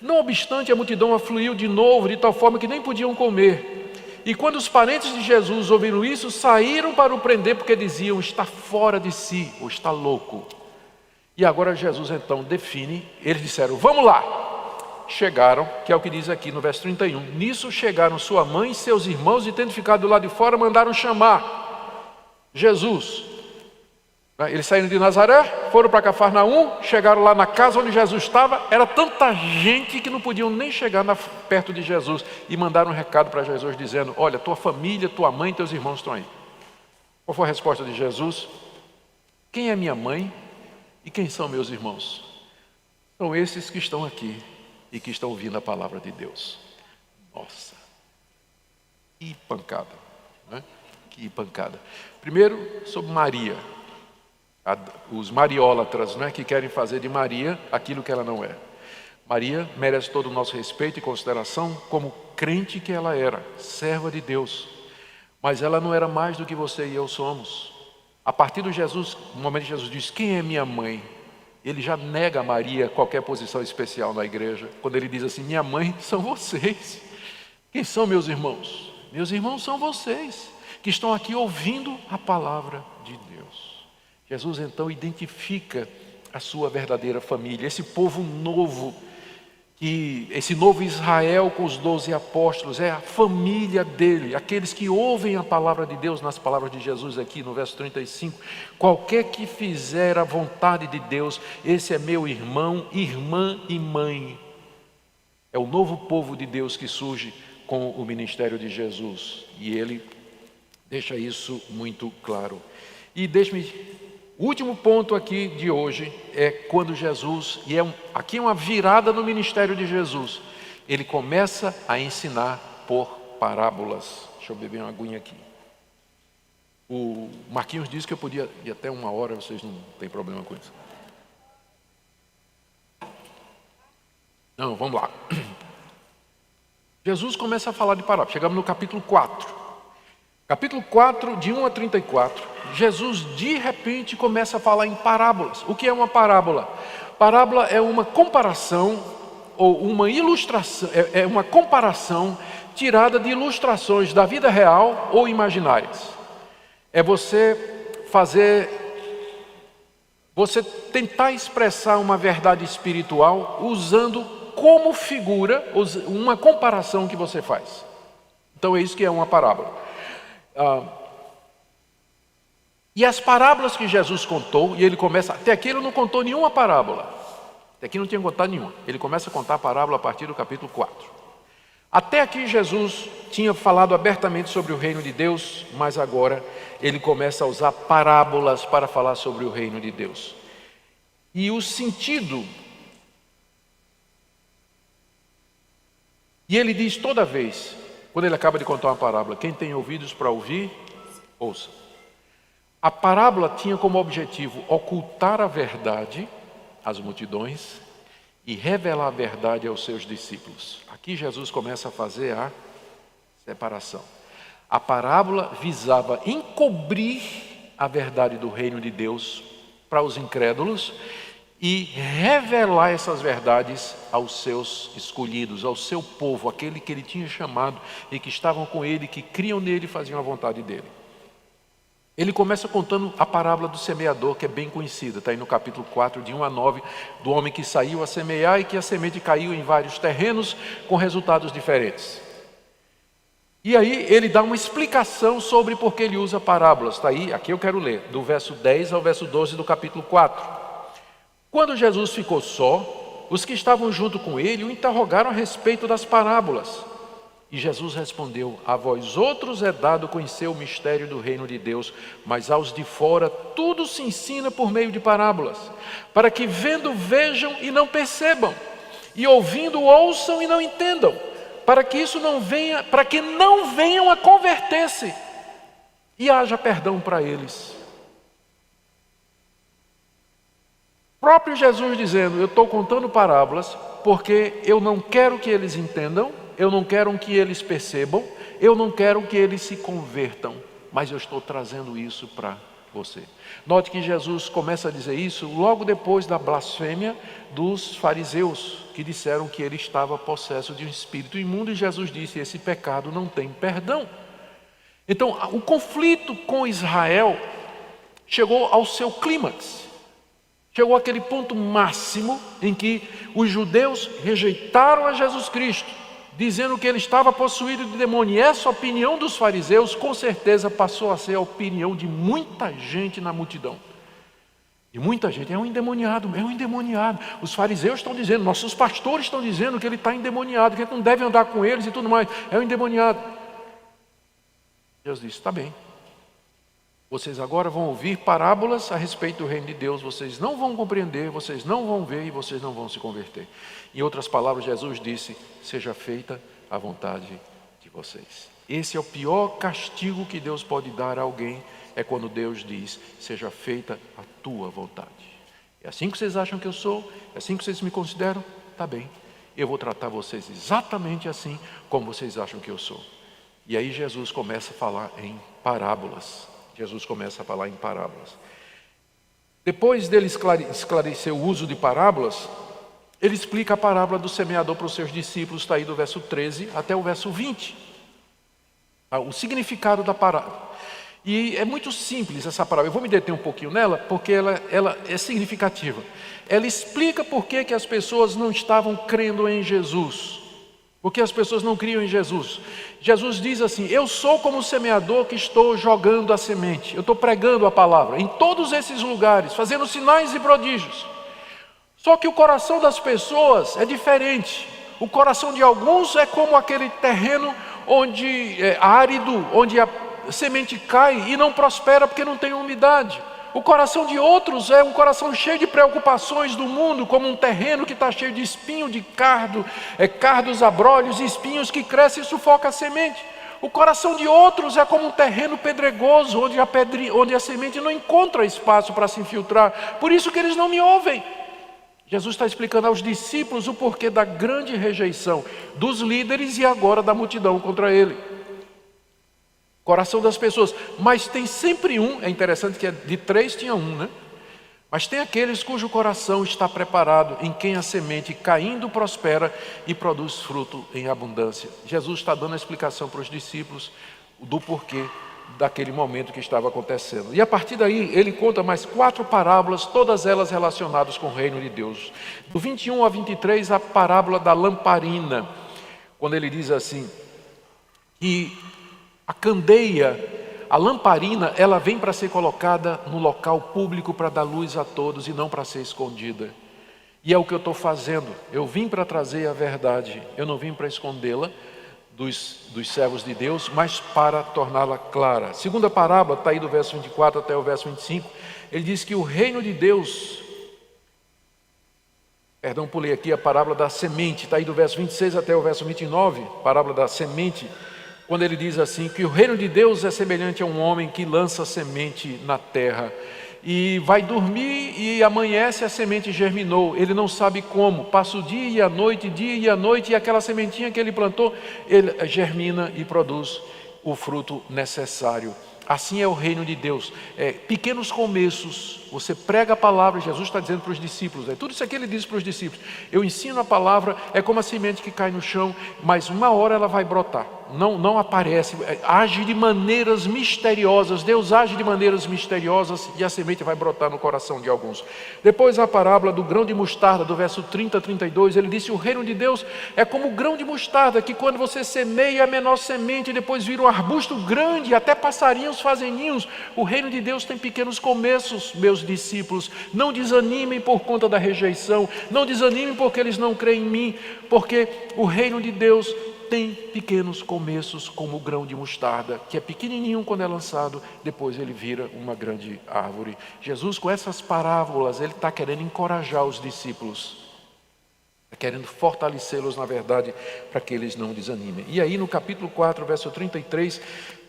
A: Não obstante, a multidão afluiu de novo, de tal forma que nem podiam comer. E quando os parentes de Jesus ouviram isso, saíram para o prender, porque diziam, está fora de si, ou está louco. E agora Jesus então define, eles disseram, vamos lá. Chegaram, que é o que diz aqui no verso 31. Nisso chegaram sua mãe e seus irmãos, e tendo ficado do lado de fora, mandaram chamar Jesus. Eles saíram de Nazaré, foram para Cafarnaum, chegaram lá na casa onde Jesus estava, era tanta gente que não podiam nem chegar perto de Jesus, e mandaram um recado para Jesus dizendo, olha, tua família, tua mãe e teus irmãos estão aí. Qual foi a resposta de Jesus? Quem é minha mãe e quem são meus irmãos? São esses que estão aqui e que estão ouvindo a palavra de Deus. Nossa, que pancada, né? Que pancada. Primeiro, sobre Maria. Os mariólatras, né, que querem fazer de Maria aquilo que ela não é. Maria merece todo o nosso respeito e consideração como crente que ela era, serva de Deus. Mas ela não era mais do que você e eu somos. A partir do momento que Jesus diz, quem é minha mãe? Ele já nega a Maria qualquer posição especial na igreja. Quando ele diz assim, minha mãe são vocês. Quem são meus irmãos? Meus irmãos são vocês, que estão aqui ouvindo a palavra de Deus. Jesus então identifica a sua verdadeira família, esse povo novo, esse novo Israel com os 12 apóstolos, é a família dele, aqueles que ouvem a palavra de Deus, nas palavras de Jesus aqui no verso 35, qualquer que fizer a vontade de Deus, esse é meu irmão, irmã e mãe. É o novo povo de Deus que surge com o ministério de Jesus, e ele deixa isso muito claro. E o último ponto aqui de hoje é quando Jesus, aqui é uma virada no ministério de Jesus, ele começa a ensinar por parábolas. Deixa eu beber uma aguinha aqui. O Marquinhos disse que eu podia ir até 1 hora, vocês não têm problema com isso? Não, vamos lá. Jesus começa a falar de parábolas, chegamos no capítulo 4. Capítulo 4, de 1 a 34, Jesus de repente começa a falar em parábolas. O que é uma parábola? Parábola é uma comparação ou uma ilustração, é uma comparação tirada de ilustrações da vida real ou imaginárias. É você tentar expressar uma verdade espiritual usando como figura uma comparação que você faz. Então é isso que é uma parábola. E as parábolas que Jesus contou, e ele começa, até aqui ele não contou nenhuma parábola, até aqui não tinha contado nenhuma, ele começa a contar a parábola a partir do capítulo 4. Até aqui Jesus tinha falado abertamente sobre o reino de Deus, mas agora ele começa a usar parábolas para falar sobre o reino de Deus. E o sentido, e ele diz toda vez, quando ele acaba de contar uma parábola, quem tem ouvidos para ouvir, ouça. A parábola tinha como objetivo ocultar a verdade às multidões e revelar a verdade aos seus discípulos. Aqui Jesus começa a fazer a separação. A parábola visava encobrir a verdade do reino de Deus para os incrédulos e revelar essas verdades aos seus escolhidos, ao seu povo, aquele que ele tinha chamado e que estavam com ele, que criam nele e faziam a vontade dele. Ele começa contando a parábola do semeador, que é bem conhecida, está aí no capítulo 4, de 1 a 9, do homem que saiu a semear e que a semente caiu em vários terrenos com resultados diferentes. E aí ele dá uma explicação sobre por que ele usa parábolas, está aí, aqui eu quero ler, do verso 10 ao verso 12 do capítulo 4. Quando Jesus ficou só, os que estavam junto com ele o interrogaram a respeito das parábolas. E Jesus respondeu: a vós outros é dado conhecer o mistério do reino de Deus, mas aos de fora tudo se ensina por meio de parábolas, para que vendo vejam e não percebam, e ouvindo ouçam e não entendam, para que não venham a converter-se e haja perdão para eles. O próprio Jesus dizendo: eu estou contando parábolas porque eu não quero que eles entendam, eu não quero que eles percebam, eu não quero que eles se convertam, mas eu estou trazendo isso para você. Note que Jesus começa a dizer isso logo depois da blasfêmia dos fariseus, que disseram que ele estava possesso de um espírito imundo, e Jesus disse: esse pecado não tem perdão. Então, o conflito com Israel chegou ao seu clímax. Chegou àquele ponto máximo em que os judeus rejeitaram a Jesus Cristo, dizendo que ele estava possuído de demônio. E essa opinião dos fariseus, com certeza, passou a ser a opinião de muita gente na multidão. E muita gente: é um endemoniado, é um endemoniado. Os fariseus estão dizendo, nossos pastores estão dizendo que ele está endemoniado, que a gente não deve andar com eles e tudo mais. É um endemoniado. Deus disse: está bem. Vocês agora vão ouvir parábolas a respeito do reino de Deus, vocês não vão compreender, vocês não vão ver e vocês não vão se converter. Em outras palavras, Jesus disse: seja feita a vontade de vocês. Esse é o pior castigo que Deus pode dar a alguém, é quando Deus diz: seja feita a tua vontade. É assim que vocês acham que eu sou? É assim que vocês me consideram? Tá bem, eu vou tratar vocês exatamente assim como vocês acham que eu sou. E aí Jesus começa a falar em parábolas. Depois dele esclarecer o uso de parábolas, ele explica a parábola do semeador para os seus discípulos, está aí do verso 13 até o verso 20. O significado da parábola. E é muito simples essa parábola. Eu vou me deter um pouquinho nela, porque ela é significativa. Ela explica por que as pessoas não estavam crendo em Jesus. Porque as pessoas não criam em Jesus. Jesus diz assim: eu sou como o semeador que estou jogando a semente. Eu estou pregando a palavra em todos esses lugares, fazendo sinais e prodígios. Só que o coração das pessoas é diferente. O coração de alguns é como aquele terreno onde é árido, onde a semente cai e não prospera porque não tem umidade. O coração de outros é um coração cheio de preocupações do mundo, como um terreno que está cheio de espinho, de cardos, abrolhos e espinhos que crescem e sufocam a semente. O coração de outros é como um terreno pedregoso, onde a semente não encontra espaço para se infiltrar. Por isso que eles não me ouvem. Jesus está explicando aos discípulos o porquê da grande rejeição dos líderes e agora da multidão contra ele. Coração das pessoas, mas tem sempre um, é interessante que de 3 tinha um, né? Mas tem aqueles cujo coração está preparado, em quem a semente caindo prospera e produz fruto em abundância. Jesus está dando a explicação para os discípulos do porquê daquele momento que estava acontecendo. E a partir daí ele conta mais 4 parábolas, todas elas relacionadas com o reino de Deus. Do 21 a 23, a parábola da lamparina, quando ele diz assim, que a candeia, a lamparina, ela vem para ser colocada no local público para dar luz a todos e não para ser escondida. E é o que eu estou fazendo. Eu vim para trazer a verdade, eu não vim para escondê-la dos servos de Deus, mas para torná-la clara. A segunda parábola está aí do verso 24 até o verso 25. Ele diz que o reino de Deus, pulei aqui a parábola da semente, está aí do verso 26 até o verso 29, parábola da semente, quando ele diz assim, que o reino de Deus é semelhante a um homem que lança semente na terra, e vai dormir e amanhece, a semente germinou, ele não sabe como, passa o dia e a noite, e aquela sementinha que ele plantou, ele germina e produz o fruto necessário. Assim é o reino de Deus, pequenos começos, você prega a palavra, Jesus está dizendo para os discípulos, tudo isso aqui ele diz para os discípulos, eu ensino a palavra, é como a semente que cai no chão, mas uma hora ela vai brotar, não aparece, age de maneiras misteriosas, Deus age de maneiras misteriosas e a semente vai brotar no coração de alguns. Depois a parábola do grão de mostarda, do verso 30 a 32, ele disse, o reino de Deus é como o grão de mostarda, que quando você semeia a menor semente, depois vira um arbusto grande, até passarinhos árvores fazem ninhos, o reino de Deus tem pequenos começos, meus discípulos. Não desanimem por conta da rejeição, não desanimem porque eles não creem em mim, porque o reino de Deus tem pequenos começos, como o grão de mostarda, que é pequenininho quando é lançado, depois ele vira uma grande árvore. Jesus, com essas parábolas, ele está querendo encorajar os discípulos, está querendo fortalecê-los, na verdade, para que eles não desanimem. E aí no capítulo 4, verso 33,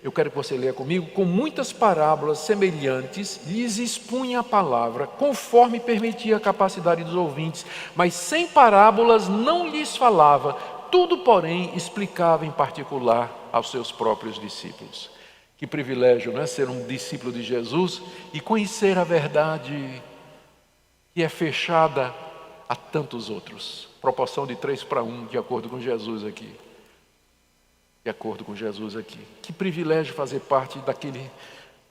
A: eu quero que você leia comigo: com muitas parábolas semelhantes, lhes expunha a palavra, conforme permitia a capacidade dos ouvintes, mas sem parábolas não lhes falava. Tudo, porém, explicava em particular aos seus próprios discípulos. Que privilégio, não é? Ser um discípulo de Jesus e conhecer a verdade que é fechada a tantos outros. Proporção de 3:1, de acordo com Jesus aqui. De acordo com Jesus aqui. Que privilégio fazer parte daquele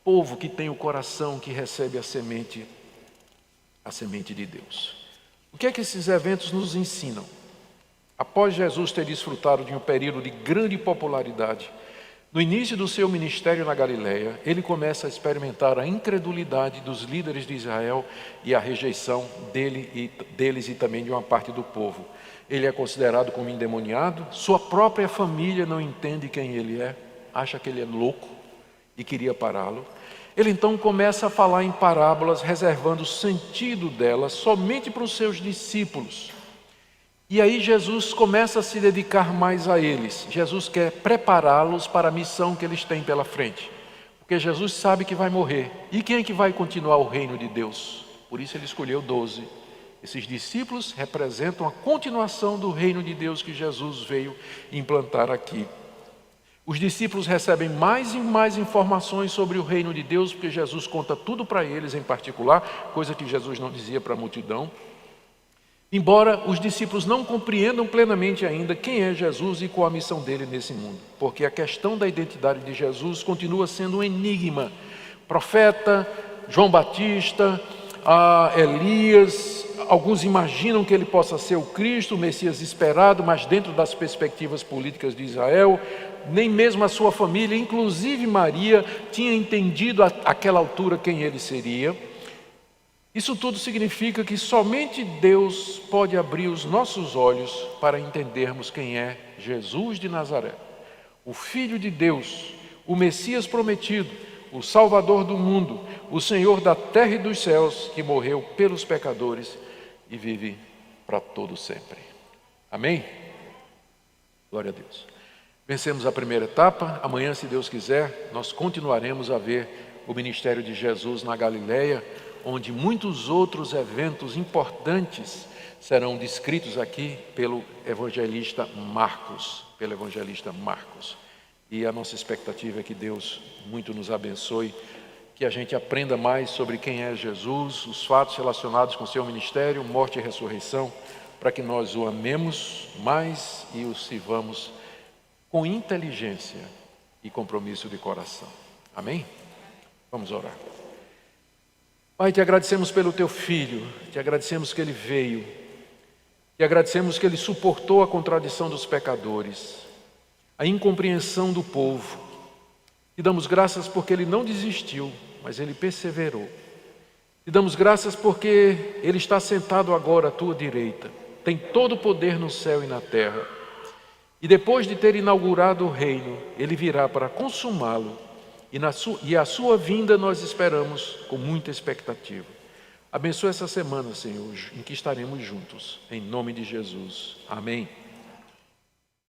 A: povo que tem o coração, que recebe a semente de Deus. O que é que esses eventos nos ensinam? Após Jesus ter desfrutado de um período de grande popularidade, no início do seu ministério na Galileia, ele começa a experimentar a incredulidade dos líderes de Israel e a rejeição deles e também de uma parte do povo. Ele é considerado como endemoniado, sua própria família não entende quem ele é, acha que ele é louco e queria pará-lo. Ele então começa a falar em parábolas, reservando o sentido delas somente para os seus discípulos. E aí Jesus começa a se dedicar mais a eles. Jesus quer prepará-los para a missão que eles têm pela frente. Porque Jesus sabe que vai morrer. E quem é que vai continuar o reino de Deus? Por isso ele escolheu 12. Esses discípulos representam a continuação do reino de Deus que Jesus veio implantar aqui. Os discípulos recebem mais e mais informações sobre o reino de Deus, porque Jesus conta tudo para eles em particular, coisa que Jesus não dizia para a multidão. Embora os discípulos não compreendam plenamente ainda quem é Jesus e qual a missão dele nesse mundo, porque a questão da identidade de Jesus continua sendo um enigma. Profeta, João Batista, Elias, alguns imaginam que ele possa ser o Cristo, o Messias esperado, mas dentro das perspectivas políticas de Israel, nem mesmo a sua família, inclusive Maria, tinha entendido àquela altura quem ele seria. Isso tudo significa que somente Deus pode abrir os nossos olhos para entendermos quem é Jesus de Nazaré, o Filho de Deus, o Messias prometido, o Salvador do mundo, o Senhor da terra e dos céus, que morreu pelos pecadores e vive para todo sempre. Amém? Glória a Deus. Vencemos a primeira etapa. Amanhã, se Deus quiser, nós continuaremos a ver o ministério de Jesus na Galileia, onde muitos outros eventos importantes serão descritos aqui pelo evangelista Marcos. E a nossa expectativa é que Deus muito nos abençoe, que a gente aprenda mais sobre quem é Jesus, os fatos relacionados com o seu ministério, morte e ressurreição, para que nós o amemos mais e o sirvamos com inteligência e compromisso de coração. Amém? Vamos orar. Pai, te agradecemos pelo teu Filho, te agradecemos que ele veio, te agradecemos que ele suportou a contradição dos pecadores, a incompreensão do povo. Te damos graças porque ele não desistiu, mas ele perseverou. Te damos graças porque ele está sentado agora à tua direita, tem todo o poder no céu e na terra. E depois de ter inaugurado o reino, ele virá para consumá-lo. E a sua vinda nós esperamos com muita expectativa. Abençoa essa semana, Senhor, em que estaremos juntos. Em nome de Jesus. Amém.